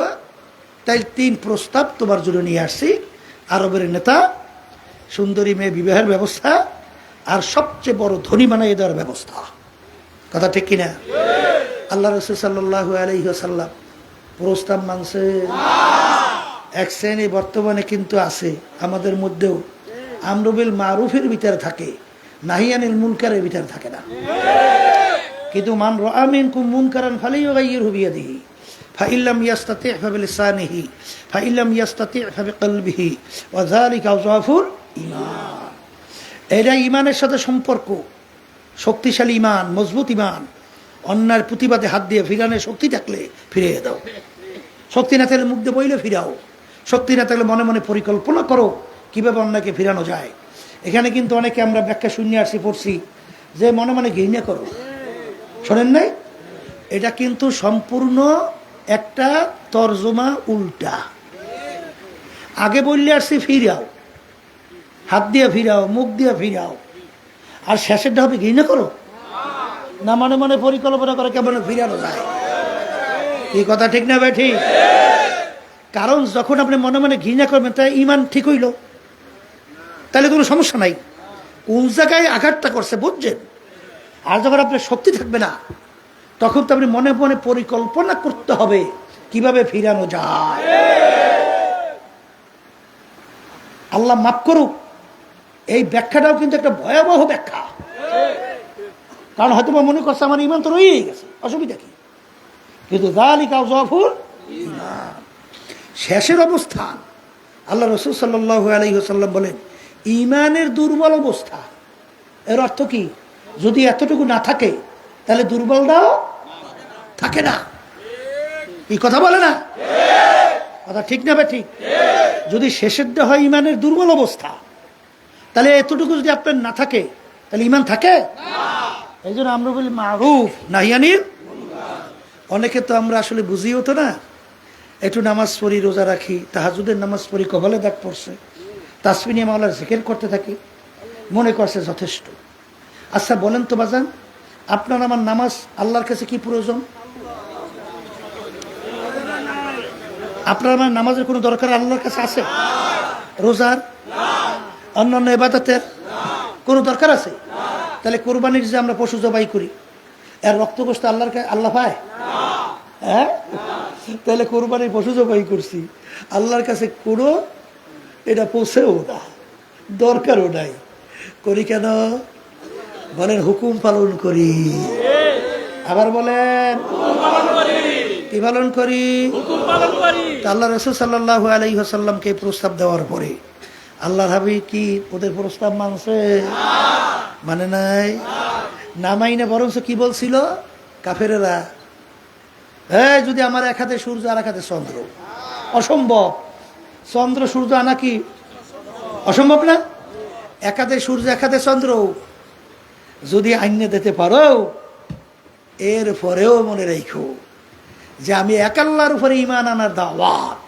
তাই তিন প্রস্তাব তোমার জন্য নিয়ে আসছি। আরবের নেতা, সুন্দরী মেয়ে বিবাহের ব্যবস্থা, আর সবচেয়ে বড় ধনী বানাই দেওয়ার ব্যবস্থা। কথা ঠিক কিনা? আল্লাহ রাসূল সাল্লাল্লাহু আলাইহি ওয়াসাল্লাম প্রস্তাব মানছে। এক শ্রেণী বর্তমানে কিন্তু আছে আমাদের মধ্যেও, আমরু বিল মারুফের ভিতরে থাকে, নাহি আনিল মুনকারের ভিতরে থাকে না। কিন্তু মান রাআ মিনকুম মুনকারান ফালিয়ুগাইয়িরহু বিয়াদিহি ফাইল্লাম ইয়াস্তাতি' ফাবিলিসানিহি ফাইল্লাম ইয়াস্তাতি' ফাবিকলবিহি ওয়া যালিকা যাফুল ঈমান। এটা ঈমানের সাথে সম্পর্ক, শক্তিশালী ঈমান, মজবুত ঈমান। অন্যায়ের প্রতিবাদে হাত দিয়ে ফিরানোর শক্তি থাকলে ফিরিয়ে দাও, শক্তি না থাকলে মুখ দিয়ে বইলে ফিরাও, শক্তি না থাকলে মনে মনে পরিকল্পনা করো কীভাবে অন্যায়কে ফিরানো যায়। এখানে কিন্তু অনেকে আমরা ব্যাখ্যা শূন্য আসি পড়ছি যে মনে মনে ঘৃণা করো, শোনেন নাই? এটা কিন্তু সম্পূর্ণ একটা তর্জমা উল্টা। আগে বললে আসছি ফিরাও, হাত দিয়ে ফিরাও, মুখ দিয়ে ফিরাও, আর শেষেরটা হবে ঘৃণা করো না, মনে মনে পরিকল্পনা করে কেমন ফিরানো যায়। এই কথা ঠিক না ভাই? ঠিক। কারণ যখন আপনি মনে মনে ঘৃণা করবেন, তাই ঈমান ঠিক হইল, তাহলে কোনো সমস্যা নাই। কোন জায়গায় আঘাতটা করছে বুঝছেন? আর যখন আপনার শক্তি থাকবে না, তখন তো আপনি মনে মনে পরিকল্পনা করতে হবে কিভাবে ফিরানো যায়। আল্লাহ মাফ করুক, এই ব্যাখ্যাটাও কিন্তু একটা ভয়াবহ ব্যাখ্যা। কারণ হয়তো মনে করছে আমার ইমান তো রয়েই গেছে, অসুবিধা কি? কিন্তু শেষের অবস্থান আল্লাহ রাসূল সাল্লাল্লাহু আলাইহি ওয়াসাল্লাম বলেন ইমানের দুর্বল অবস্থা। এর অর্থ কি? যদি এতটুকু না থাকে তাহলে দুর্বলটাও থাকে না। এই কথা বলে না? কথা ঠিক না? ঠিক। যদি শেষেরটা হয় ইমানের দুর্বল অবস্থা, তাহলে এতটুকু যদি আপনার না থাকে তাহলে ইমান থাকে? এই জন্য আমরা বলি মারুফ নাহি আনিল। অনেকে তো আমরা আসলে বুঝিও তো না, একটু নামাজ পড়ি, রোজা রাখি, তাহাজ্জুদের নামাজ পড়ি, কপালে দাগ পড়ছে, তাসবিহ নিয়ে মাওলার জিকির করতে থাকি, মনে করছে যথেষ্ট। আচ্ছা বলেন তো বাজান, আপনার আমার নামাজ আল্লাহর কাছে কি প্রয়োজন? আপনার আমার নামাজের কোনো দরকার আল্লাহর কাছে আছে? রোজার, অন্যান্য ইবাদতের কোনো দরকার আছে? তাহলে কোরবানির যে আমরা পশু জবাই করি, এর রক্তগোস্ত আল্লাহ পায়? হ্যাঁ, তাহলে কোরবানির পশু জবাই করছি, আল্লাহর কাছে কোনো এটা পৌঁছেও না, দরকারও নাই। করি কেন? বলেন হুকুম পালন করি। আবার বলেন কি পালন করি? আল্লাহ রাসূল সাল্লাল্লাহু আলাইহি ওয়াসাল্লামকে প্রস্তাব দেওয়ার পরে আল্লাহর হাবিব কি ওদের প্রস্তাব মানছে? মানে নাই, না মাইনে বরঞ্চ কি বলছিল কাফেরেরা, হ্যাঁ যদি আমার এক হাতে সূর্য আর এক হাতে চন্দ্র, অসম্ভব। চন্দ্র সূর্য আনা কি অসম্ভব না? এক হাতে সূর্য এক হাতে চন্দ্র যদি আইনে দিতে পারো, এর পরেও মনে রেখো যে আমি এক আল্লাহর উপরে ঈমান আনার দাওয়াত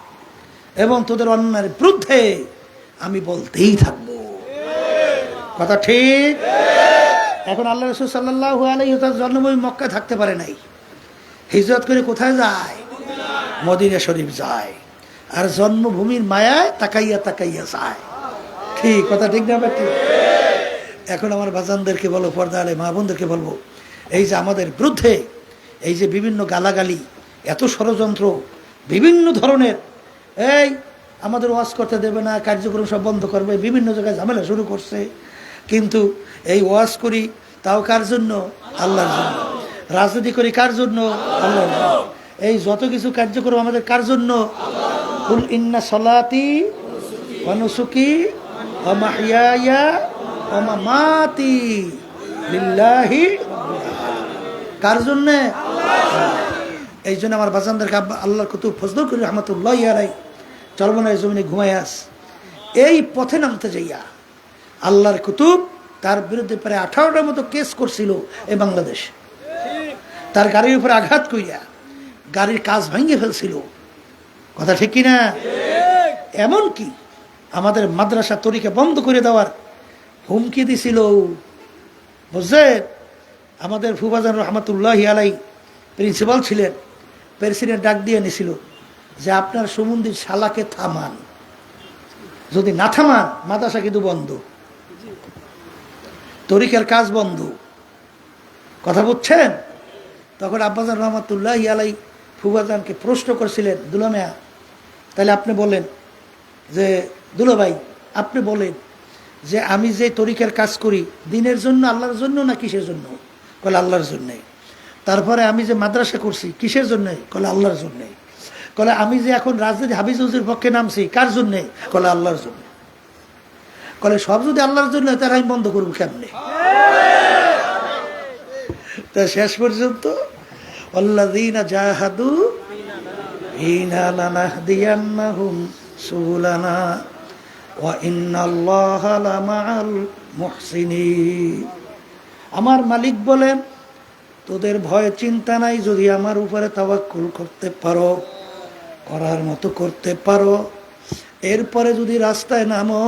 এবং তোদের অন্যায়ের বিরুদ্ধে আমি বলতেই থাকবো। কথা ঠিক? এখন আল্লাহ রাসূল সাল্লাল্লাহু আলাইহি ওয়াসাল্লাম জন্মভূমি মক্কায় থাকতে পারে নাই, হিজরত করে কোথায় যায়? মদিনা শরীফ যায়। আর জন্মভূমির মায়ায় তাকাইয়া তাকাইয়া যায়। ঠিক কথা ঠিক না? ঠিক। এখন আমার বাজানদেরকে বলো, পর্দা আলে মা বোনদেরকে বলবো, এই যে আমাদের বিরুদ্ধে এই যে বিভিন্ন গালাগালি, এত ষড়যন্ত্র, বিভিন্ন ধরনের, এই আমাদের ওয়াজ করতে দেবে না, কার্যক্রম সব বন্ধ করবে, বিভিন্ন জায়গায় ঝামেলা শুরু করছে। কিন্তু এই ওয়াজ করি তাও কার জন্য? আল্লাহর জন্য। রাজনীতি করি কার জন্য? আল্লাহর জন্য। এই যত কিছু কার্যক্রম আমাদের কার জন্য? কুল ইন্না সলাতি ওয়া নুসুকি ওয়া মাহইয়ায়া ওয়া মামাতি লিল্লাহি। কার জন্য? এই জন্য আমার বাজানদেরকে আল্লাহর কুতুব ফজলুল করিম রাহমাতুল্লাহি আলাইহি চরমনায় জমিনে ঘুমায় আস, এই পথে নামতে যাইয়া আল্লাহর কুতুব তার বিরুদ্ধে প্রায় 18টার মতো কেস করছিল এই বাংলাদেশ। তার গাড়ির উপরে আঘাত কইরা গাড়ির কাজ ভেঙে ফেলছিল। কথা ঠিক কিনা? এমনকি আমাদের মাদ্রাসা তরিকা বন্ধ করে দেওয়ার হুমকি দিছিল। বুঝছেন? আমাদের ফুফাজান রহমাতুল্লাহি আলাইহি প্রিন্সিপাল ছিলেন, প্রেসিডেন্ট ডাক দিয়ে নিছিল যে আপনার সমুন্দির শালাকে থামান, যদি না থামান মাদ্রাসা কিন্তু বন্ধ, তরিকার কাজ বন্ধ। কথা বুঝছেন? তখন আব্বাজান রহমাতুল্লাহি আলাইহি ফুফাজানকে প্রশ্ন করছিলেন, দুলা মিয়া তাহলে আপনি বলেন যে, দুলা ভাই আপনি বলেন যে আমি যে তরিকার কাজ করি দিনের জন্য, আল্লাহর জন্য না কিসের জন্য? কলে আল্লাহর জন্যে। তারপরে আমি যে মাদ্রাসা করছি কিসের জন্যে? কলে আল্লাহর জন্যে। কলে আমি যে এখন রাজনীতি হাফিজ হুজুরের পক্ষে নামছি কার জন্যে? কলে আল্লাহর জন্য। কলে সব যদি আল্লাহর জন্য তার আমি বন্ধ করবো কেমনে? তা শেষ পর্যন্ত আল্লাযীনা জাহাদু ফীনা লানাহদিয়ান্নাহুম সুবুলানা ওয়া ইন্নাল্লাহা লামাআল মুহসিনিন। আমার মালিক বলেন তোদের ভয় চিন্তা নাই, যদি আমার উপরে তাওয়াক্কুল করতে পারো, করার মতো করতে পারো, এরপরে যদি রাস্তায় নামো,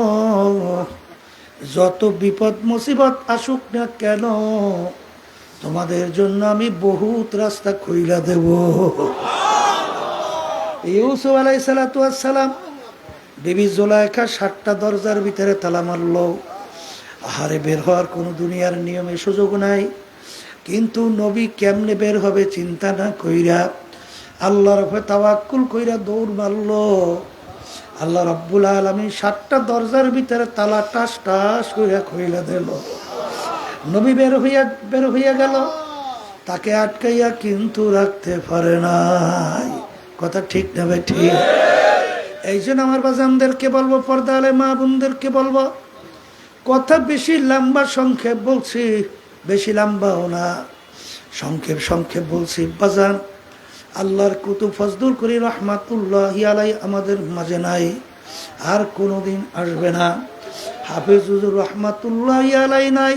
যত বিপদ মুসিবত আসুক না কেন তোমাদের জন্য আমি বহুত রাস্তা খুইলা দেব। ইউসুফ আলাইহিস সালাতু ওয়াস সালাম বিবি জুলাইখা 7টা দরজার ভিতরে তালা মারল। আহারে বের হওয়ার কোনো দুনিয়ার নিয়মে সুযোগ নাই। কিন্তু নবী কেমনে বের হবে চিন্তা না কইরা আল্লাহর উপরে তাওয়াক্কুল কইরা দৌড় মারল। আল্লাহ রাব্বুল আলামিন 7টা দরজার ভিতরে তালা টাস টাস কইরা খুইলা দিল। নবী বের হইয়া গেল, তাকে আটকাইয়া কিন্তু রাখতে পারে নাই। কথা ঠিক না ভাই? ঠিক। এই জন্য আমার বাজানদেরকে বলবো, পর্দা আলে মা বোনদেরকে বলবো, কথা বেশি লম্বা সংক্ষেপ বলছি, বেশি লম্বাও না, সংক্ষেপ বলছি। বাজান, আল্লাহর কুতুব ফজলুল করিম রহমাতুল্লাহি আলাইহি আমাদের মাঝে নাই, আর কোনোদিন আসবে না। হাফিজ হুজুর রহমাতুল্লাহি আলাইহি নাই,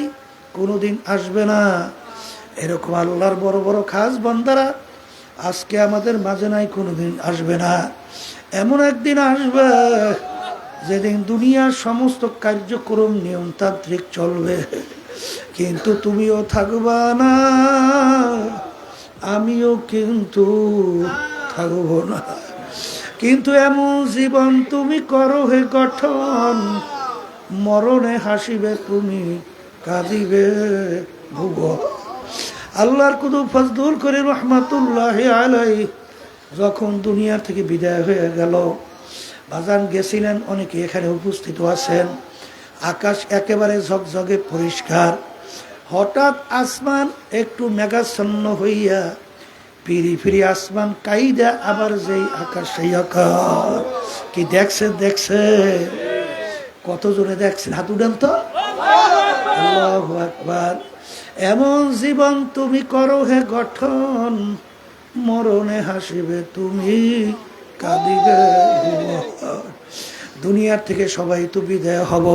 কোনোদিন আসবে না। এরকম আল্লাহর বড় বড় খাস বান্দারা আজকে আমাদের মাঝে নাই, কোনোদিন আসবে না। এমন একদিন আসবে যেদিন দুনিয়ার সমস্ত কার্যক্রম নিয়মতান্ত্রিক চলবে, কিন্তু তুমিও থাকবা না, আমিও কিন্তু থাকব না। কিন্তু এমন জীবন তুমি করো হে গঠন, মরণে হাসিবে তুমি, কাঁদিবে ভুবন। আল্লাহর কুতুব ফজলুল করিম রহমাতুল্লাহি আলাইহি যখন দুনিয়া থেকে বিদায় হয়ে গেল, বাজান গেছিলেন, অনেকে এখানে উপস্থিত আছেন। আকাশ একেবারে ঝকঝকে পরিষ্কার। হঠাৎ আসমান একটু মেঘাচ্ছন্ন হইয়া ফিরি আসমান কাইদা আবার যেই আকাশ সেই আকাশ। কি দেখছে কতজনে দেখছেন? হাত উঠান তো। আল্লাহু আকবার। এমন জীবন তুমি করো হে গঠন, মরণে হাসিবে তুমি, কাঁদিবে ভুবন। দুনিয়ার থেকে সবাই তো বিদায় হব,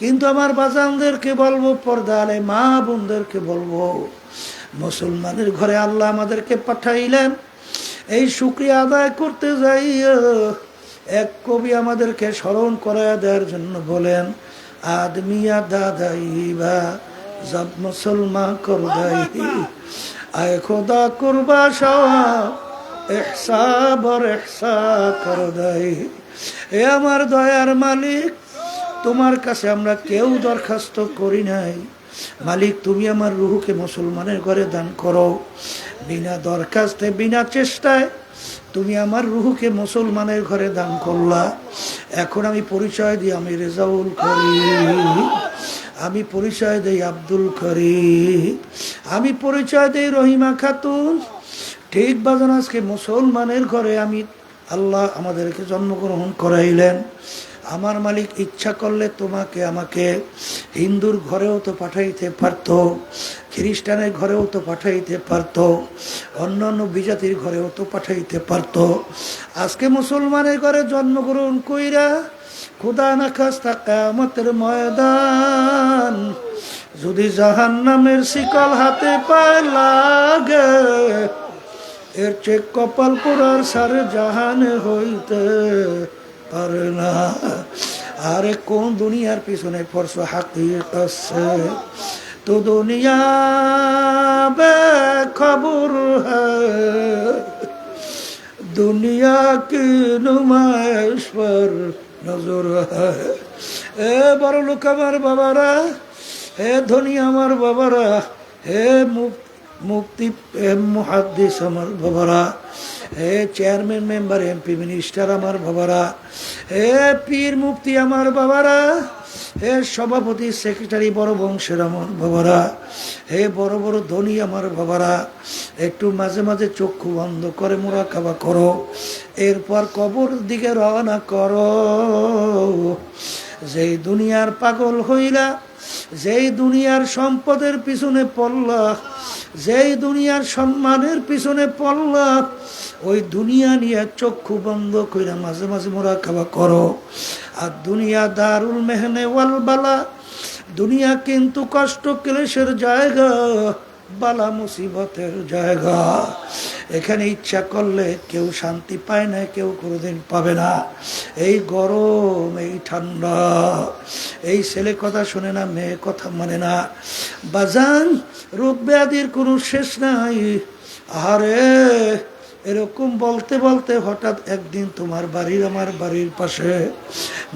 কিন্তু আমার বাজানদেরকে বলবো, পর্দা আলে মা বোনদেরকে বলবো, মুসলমানের ঘরে আল্লাহ আমাদেরকে পাঠাইলেন, এই শুকরিয়া আদায় করতে যাই এক কবি আমাদেরকে স্মরণ করায় দেওয়ার জন্য বলেন, আদমিয়া দাদাই বা জব মুসলমান করদাই, আয় খোদা কুরবা সওয়াব ইহসা বর ইহসা করদাই। এ আমার দয়ার মালিক, তোমার কাছে আমরা কেউ দরখাস্ত করি নাই, মালিক তুমি আমার রুহুকে মুসলমানের ঘরে দান করো। বিনা দরখাস্তে, বিনা চেষ্টায় তুমি আমার রুহুকে মুসলমানের ঘরে দান করলা। এখন আমি পরিচয় দিই, আমি রেজাউল করিম, আমি পরিচয় দিই আব্দুল করিম, আমি পরিচয় দিই রহিমা খাতুন। ঠিক বাজান, আজকে মুসলমানের ঘরে আমি আল্লাহ আমাদেরকে জন্মগ্রহণ করাইলেন। আমার মালিক ইচ্ছা করলে তোমাকে আমাকে হিন্দুর ঘরেও তো পাঠাইতে পারত, খ্রিস্টানের ঘরেও তো পাঠাইতে পারত, অন্যান্য বিজাতির ঘরেও তো পাঠাইতে পারত। আজকে মুসলমানের ঘরে জন্মগ্রহণ কইরা খুদা না খাস্তা কিয়ামতের ময়দান যদি জাহান্নামের শিকল হাতে পায় লাগে, এর চেয়ে কপাল পোড়ার সারে জাহানে হইতে পারে না। আরে কোন দুনিয়ার পিছনে পড়ছো হাকিকত সে, তো দুনিয়া বেখবর হ্যায়, দুনিয়া কি নুমাইশ পর নজর হ্যায়। এ বড় লোক আমার বাবারা, হে ধনী আমার বাবারা, হে মুফতি মুহাদ্দিস আমার বাবারা, হে চেয়ারম্যান মেম্বার এমপি মিনিস্টার আমার বাবারা, হে পীর মুফতি আমার বাবারা, হে সভাপতি সেক্রেটারি বড় বংশের আমার বাবারা, হে বড় বড় ধনী আমার বাবারা, একটু মাঝে মাঝে চক্ষু বন্ধ করে মুরাকাবা করো, এরপর কবর দিকে রওনা করো। যেই দুনিয়ার পাগল হইলা, যেই দুনিয়ার সম্পদের পিছনে পড়লা, যেই দুনিয়ার সম্মানের পিছনে পড়লা, ওই দুনিয়া নিয়ে চক্ষু বন্ধ কইরা মাঝে মাঝে মুরাকাবা করো। আর দুনিয়া দারুল মেহনে ওয়াল বালা, দুনিয়া কিন্তু কষ্ট ক্লেশের জায়গা, বালা মুসিবতের জায়গা। এখানে ইচ্ছা করলে কেউ শান্তি পায় না, কেউ কোনোদিন পাবে না। এই গরম, এই ঠান্ডা, এই ছেলে কথা শোনে না, মেয়ে কথা মানে না। বাজান, রোগ ব্যাধির কোনো শেষ নাই। আরে এরকম বলতে বলতে হঠাৎ একদিন তোমার বাড়ির, আমার বাড়ির পাশে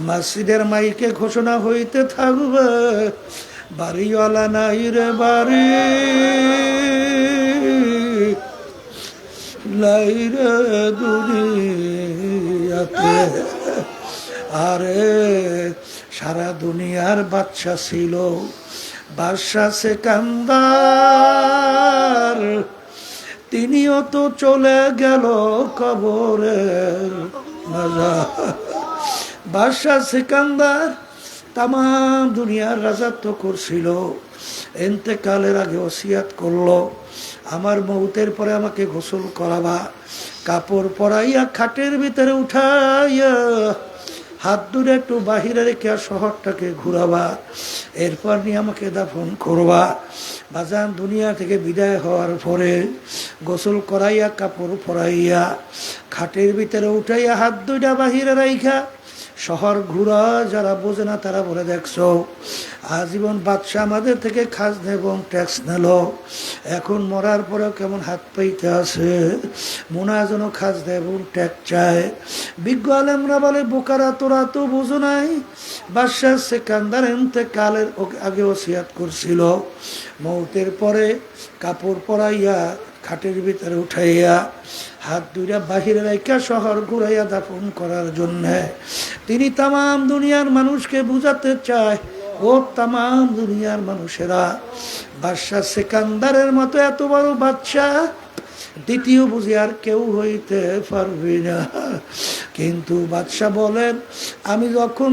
মসজিদের মাইকে ঘোষণা হইতে থাকবে, বাড়িওয়ালা নাই রে বাড়ি, নাই রে দুনিয়াতে। আরে সারা দুনিয়ার বাদশা ছিল বাদশা সিকান্দার, তিনিও তো চলে গেল কবরের মাঝার। বাদশা সিকান্দার তাম দুনিয়ার রাজত্ব করছিল, ইন্তেকালের আগে ওসিয়াত করলো, আমার মৌতের পরে আমাকে গোসল করাবা, কাপড় পরাইয়া খাটের ভিতরে উঠাইয়া হাত দূরে একটু বাহিরে রেখে শহরটাকে ঘুরাবা, এরপর নিয়ে আমাকে দাফন করবা। বাজান দুনিয়া থেকে বিদায় হওয়ার পরে গোসল করাইয়া কাপড় পরাইয়া খাটের ভিতরে উঠাইয়া হাত দুইটা বাহিরে রাইখা শহর ঘুরা। যারা বোঝে না তারা বলে দেখছো আজীবন বাদশা আমাদের থেকে খাজনা এবং ট্যাক্স নিল, এখন মরার পরেও কেমন হাত পাইতে আছে, মোনা যেন খাজনা এবং ট্যাক্স চায়। বিজ্ঞ আলেমরা বলে বোকারা তোরা তো বুঝো নাই, বাদশা সিকান্দার ইন্তেকালের আগে ওসিয়াত করছিল মৌতের পরে কাপড় পরাইয়া খাটের ভিতরে উঠাইয়া হাত দুইটা বাহিরে রাইখা শহর ঘুরাইয়া দাফন করার জন্য। তিনি তাম দুনিয়ার মানুষকে বুঝাতে চায়, ও তাম দুনিয়ার মানুষেরা, বাদশা সিকান্দারের মতো এত বড় বাদশা দ্বিতীয় বুঝি আর কেউ হইতে পারবি না। কিন্তু বাদশা বলেন, আমি যখন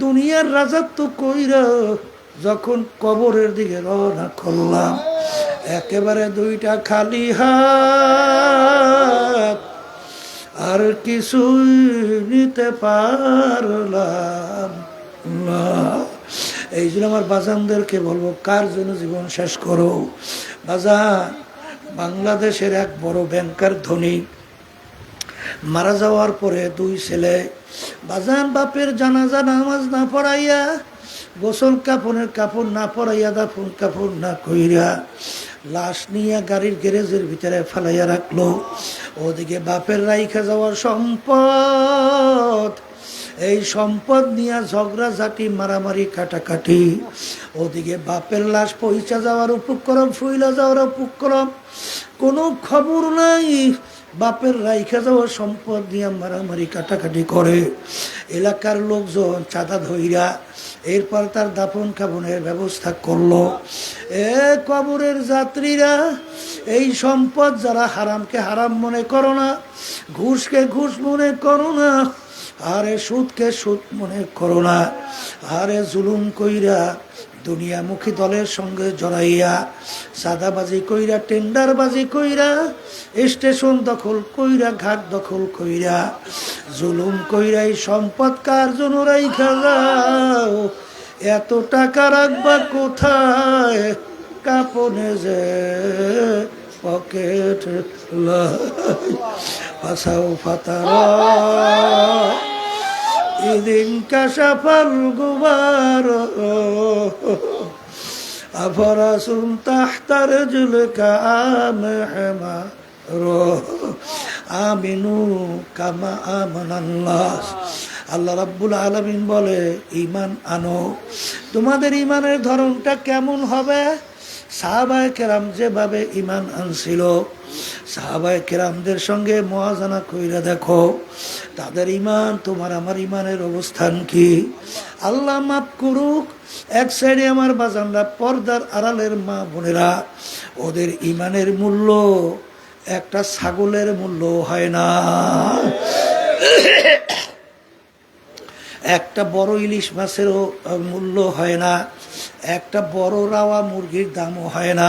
দুনিয়ার রাজত্ব কইরা যখন কবরের দিকে রওনা করলাম, একেবারে দুইটা খালি হাত, আর কিছুই নিতে পারলাম না। এই জন্য আমার বাজানদেরকে বলবো, কার জন্য জীবন শেষ করো? বাজান, বাংলাদেশের এক বড় ব্যাংকার ধনী মারা যাওয়ার পরে দুই ছেলে বাজান বাপের জানাজা নামাজ না পড়াইয়া, গোসল কাপড়ের কাপড় না পরাইয়া, দাফন কাপড় না কইরা লাশ নিয়ে গাড়ির গ্যারেজের ভিতরে ফেলাইয়া রাখলো। ওদিকে বাপের রাইখা যাওয়ার সম্পদ, এই সম্পদ নিয়ে ঝগড়াঝাটি মারামারি কাটাকাটি। ওদিকে বাপের লাশ পৌঁছা যাওয়ার উপক্রম, ফুইলা যাওয়ার উপক্রম, কোনো খবর নাই। বাপের রাইখা যাওয়ার সম্পদ নিয়ে মারামারি কাটাকাটি করে। এলাকার লোকজন চাঁদা ধইরা এরপর তার দাফন কাফনের ব্যবস্থা করলো। কবরের যাত্রীরা, এই সম্পদ যারা হারামকে হারাম মনে করো না, ঘুষকে ঘুষ মনে করো না, আরে সুদকে সুদ মনে করো না, আরে জুলুম কইরা দুনিয়ামুখী দলের সঙ্গে জড়াইয়া সাদাবাজি কইরা, টেন্ডারবাজি কইরা, স্টেশন দখল কইরা, ঘাট দখল কইরা, জুলুম কইরা এই সম্পদ কার জন্য রাইখা যাও? এত টাকা রাখবা কোথায়? কাপনে যে পকেট পাছাও ফাতারা ইদিন কাশাফাল গুবার আফরাসুন তাহতার জুলকা আমহমা আমিনু কামা আমানাল্লাহ। আল্লাহ রাব্বুল আলামিন বলে, ঈমান আনো। তোমাদের ঈমানের ধরনটা কেমন হবে? সাহাবায়ে কেরাম যেভাবে ঈমান আনছিল, সাহাবায়ে কেরামদের সঙ্গে মুওয়াজানা কইরা দেখো তাদের ঈমান তোমার আমার ঈমানের অবস্থান কি। আল্লাহ মাফ করুক, এক সাইডে আমার বাজানরা, পর্দার আড়ালের মা বোনেরা, ওদের ঈমানের মূল্য একটা ছাগলের মূল্য হয় না, একটা বড় ইলিশ মাছেরও মূল্য হয় না, একটা বড় রাওয়া মুরগির দামও হয় না।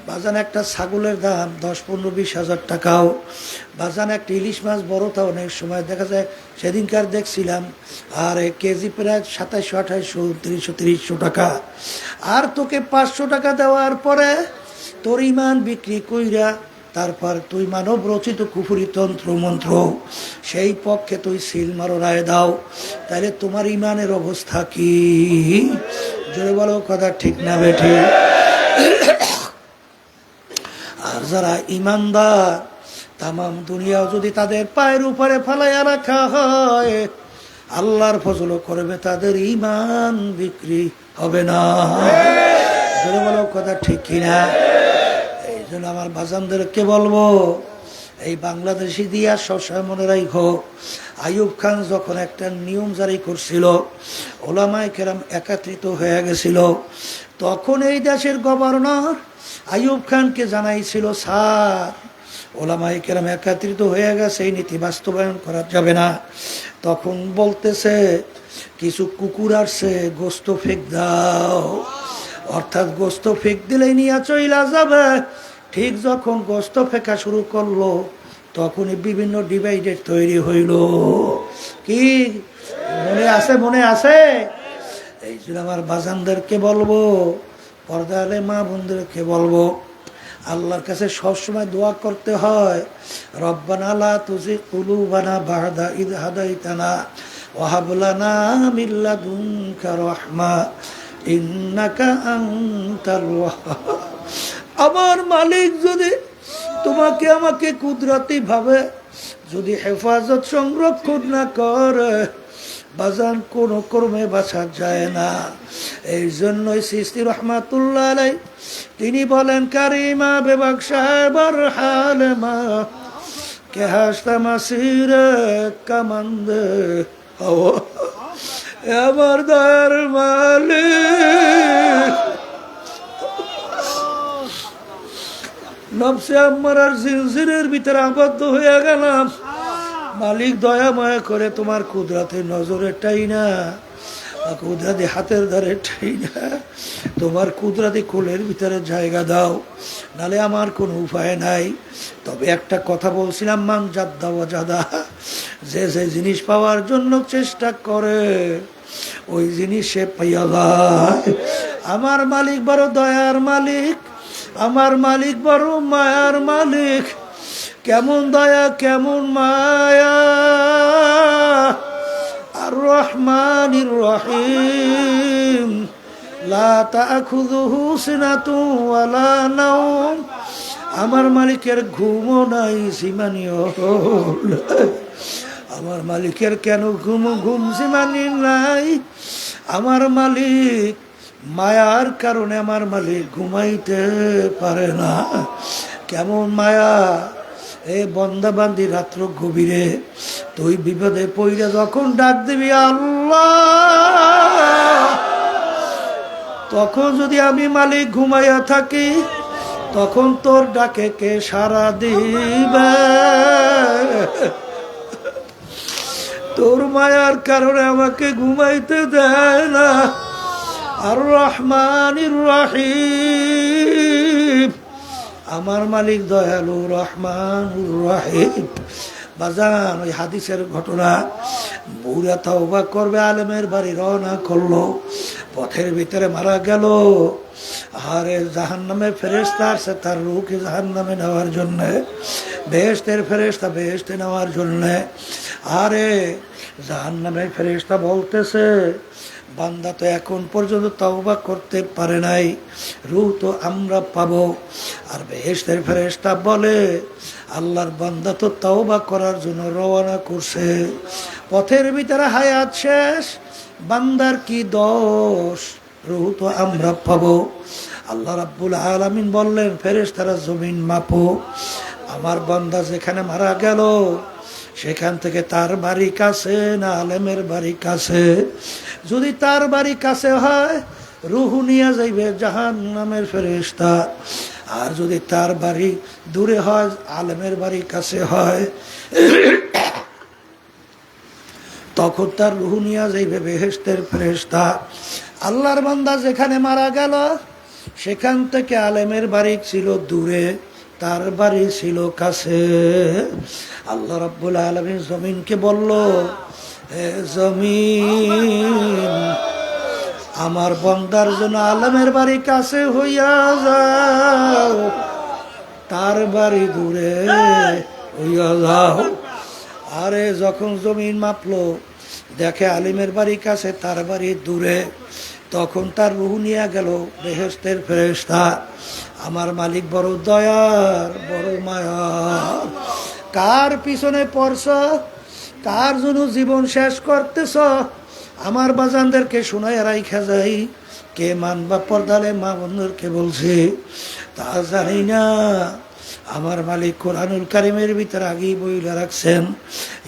বাজান একটা ছাগলের দাম 10-15-20 হাজার টাকাও। বাজান একটা ইলিশ মাছ বড়টা অনেক সময় দেখা যায়, সেদিনকার দেখছিলাম, আর কেজি প্রায় 2700-2800-2900-3000 টাকা। আর তোকে 500 টাকা দেওয়ার পরে তোর ঈমান বিক্রি কইরা তারপর তুই মানব রচিত কুফরি তন্ত্র মন্ত্র সেই পক্ষে তুই সিল মারো, রায় দাও, তাহলে তোমার ঈমানের অবস্থা কি? জোরে বলো, কথা ঠিক না বেঠি? আর যারা ঈমানদার, তামাম দুনিয়াও যদি তাদের পায়ের উপরে ফেলাইয়া রাখা হয়, আল্লাহর ফজলও করবে, তাদের ঈমান বিক্রি হবে না। জোরে বলো কথা ঠিক কিনা? এই জন্য আমার বাজানদেরকে বলবো, এই বাংলাদেশি দিয়া সবসময় মনে রাখো, আইয়ুব খান যখন একটা নিয়ম জারি করছিল, ওলামায়ে কেরাম একত্রিত হয়ে গেছিল, তখন এই দেশের গভর্নর আইয়ুব খানকে জানাইছিল, স্যার ওলামায়ে কেরাম একত্রিত হয়ে গেছে, এই নীতি বাস্তবায়ন করা যাবে না। তখন বলতেছে, কিছু কুকুর আসছে, গোস্ত ফেক দাও, অর্থাৎ গোস্ত ফেক দিলেই নিয়ে চইলা যাবে। ঠিক যখন গোস্ত ফেকা শুরু করলো, তখনই বিভিন্ন ডিভাইডেড তৈরি হইল। কি মনে আছে? মনে আছে? এই জন্য আমার বাজানদেরকে বলবো, পর্দালে মা বোনদেরকে বলবো, আল্লাহর কাছে সবসময় দোয়া করতে হয়, রব্বানা লা তুযিগ কুলুবানা বা'দা ইয হাদাইতানা ওয়া হাব লানা মিন লাদুনকা রাহমা ইন্নাকা আনতাল ওয়াহ্হাব। আমার মালিক যদি তোমাকে আমাকে কুদরতি ভাবে যদি হেফাজত সংরক্ষণ না করে, বাজান কোনো কর্মে বাঁচা যায় না। এই জন্যই সিস্তি রহমাতুল্লাহ আলাইহি তিনি বলেন, কারিমা বেবাক সাহেবার হালে মা কে হাসতা মাসির কামান্দে আমার দয়ার মালিক, নফসে আম্মারার জিনজিরের ভিতরে আবদ্ধ হয়ে গেলাম। মালিক দয়া মায়া করে তোমার কুদরতের নজরে টাই না, কুদরতি হাতের ধারে টাই না, তোমার কুদরতি কোলের ভিতরে জায়গা দাও, নালে আমার কোনো উপায় নাই। তবে একটা কথা বলছিলাম, মান জাদ্দা ওয়া জাদা, যে যে জিনিস পাওয়ার জন্য চেষ্টা করে ওই জিনিস সে পাইয়া যায়। আমার মালিক বড় দয়ার মালিক, আমার মালিক বড় মায়ার মালিক। কেমন দয়া কেমন মায়া, আর রহমানির রহিম, লা তাখুযুহু সিনাতুন ওয়ালা নাওম। আমার মালিকের ঘুমও নাই, সীমানিও নাই। আমার মালিকের কেন ঘুম সীমানি নাই? আমার মালিক মায়ার কারণে আমার মালিক ঘুমাইতে পারে না। কেমন মায়া! এ বন্দা বান্দি রাত্র গভীরে তুই বিপদে পইরা যখন ডাক দিবি আল্লাহ, তখন যদি আমি মালিক ঘুমাইয়া থাকি, তখন তোর ডাকে কে সাড়া দিবে? তোর মায়ার কারণে আমাকে ঘুমাইতে দেয় না। আর রহমানির রহিম, আমার মালিক দয়ালু রহমানুর রহিম। বাজান, ওই হাদিসের ঘটনা, বুড়া তওবা করবে, আলেমের বাড়ি রওনা করলো, পথের ভিতরে মারা গেল। আরে জাহান্নামে ফেরেশতা আসছে তার রূহকে জাহান্নামে নেওয়ার জন্যে, বেহেশতের ফেরেশতা বেহেশতে নেওয়ার জন্যে। আরে জাহান্নামের ফেরেশতা বলতেছে, বান্দা তো এখন পর্যন্ত তওবা করতে পারে নাই, রূহ তো আমরা পাবো। আর বেহেশতের ফেরেশতা বলে, আল্লাহর বান্দা তো তওবা করার জন্য রওনা করছে, পথের ভিতরে হায়াত শেষ, বান্দার কি দোষ, রূহ তো আমরা পাবো। আল্লাহ রাব্বুল আলামিন বললেন, ফেরেশতারা জমিন মাপো, আমার বান্দা যেখানে মারা গেল সেখান থেকে তার বাড়ি কাছে না আলেমের বাড়ি কাছে? যদি তার বাড়ি কাছে হয়, রূহ নিয়ে যাইবে জাহান্নামের ফেরেশতা। আর যদি তার বাড়ি দূরে হয়, আলেমের বাড়ি কাছে হয়, তখন তার রূহ নিয়ে যাইবে বেহেশতের ফেরেশতা। আল্লাহর বান্দা যেখানে মারা গেল সেখান থেকে আলেমের বাড়ি ছিল দূরে, তার বাড়ি ছিল কাছে। আল্লাহ রাব্বুল আলামিন জমিনকে বলল, হে জমিন, আমার বান্দার জন্য আলেমের বাড়ি কাছে হইয়া যাও, তার বাড়ি দূরে হইয়া যাও। আরে যখন জমিন মাপলো, দেখে আলিমের বাড়ি কাছে, তার বাড়ি দূরে, তখন তার রূহ নিয়ে গেল বেহেশতের ফেরেশতা। আমার মালিক বড় দয়ার, বড় মায়ার। কার পিছনে পড়ছ? কার জন্য জীবন শেষ করতেছ আমার বাজানদেরকে শোনায় রাইখা যাই। কে মানবা পর্দালে মা বন্ধুরকে বলছে তা জানি না। আমার মালিক কোরআনুল কারিমের ভিতরে আগেই বইলা রাখছেন,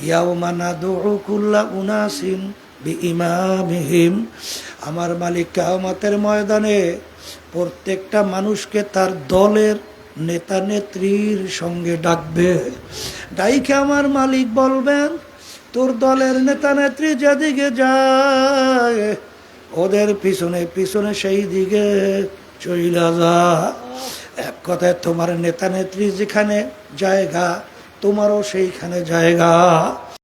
ইয়াউমা নাদউ কুল্লা উনাসিন বিইমামিহিম। আমার মালিক কিয়ামতের ময়দানে প্রত্যেকটা মানুষকে তার দলের নেতা নেত্রীর সঙ্গে ডাকবে। ডাইকে আমার মালিক বলবেন, তোর দলের নেতা নেত্রী যেদিকে যায় ওদের পিছনে পিছনে সেই দিকে চইলা যা। এক কথায় তোমার নেতা নেত্রী যেখানে জায়গা তোমারও সেইখানে জায়গা।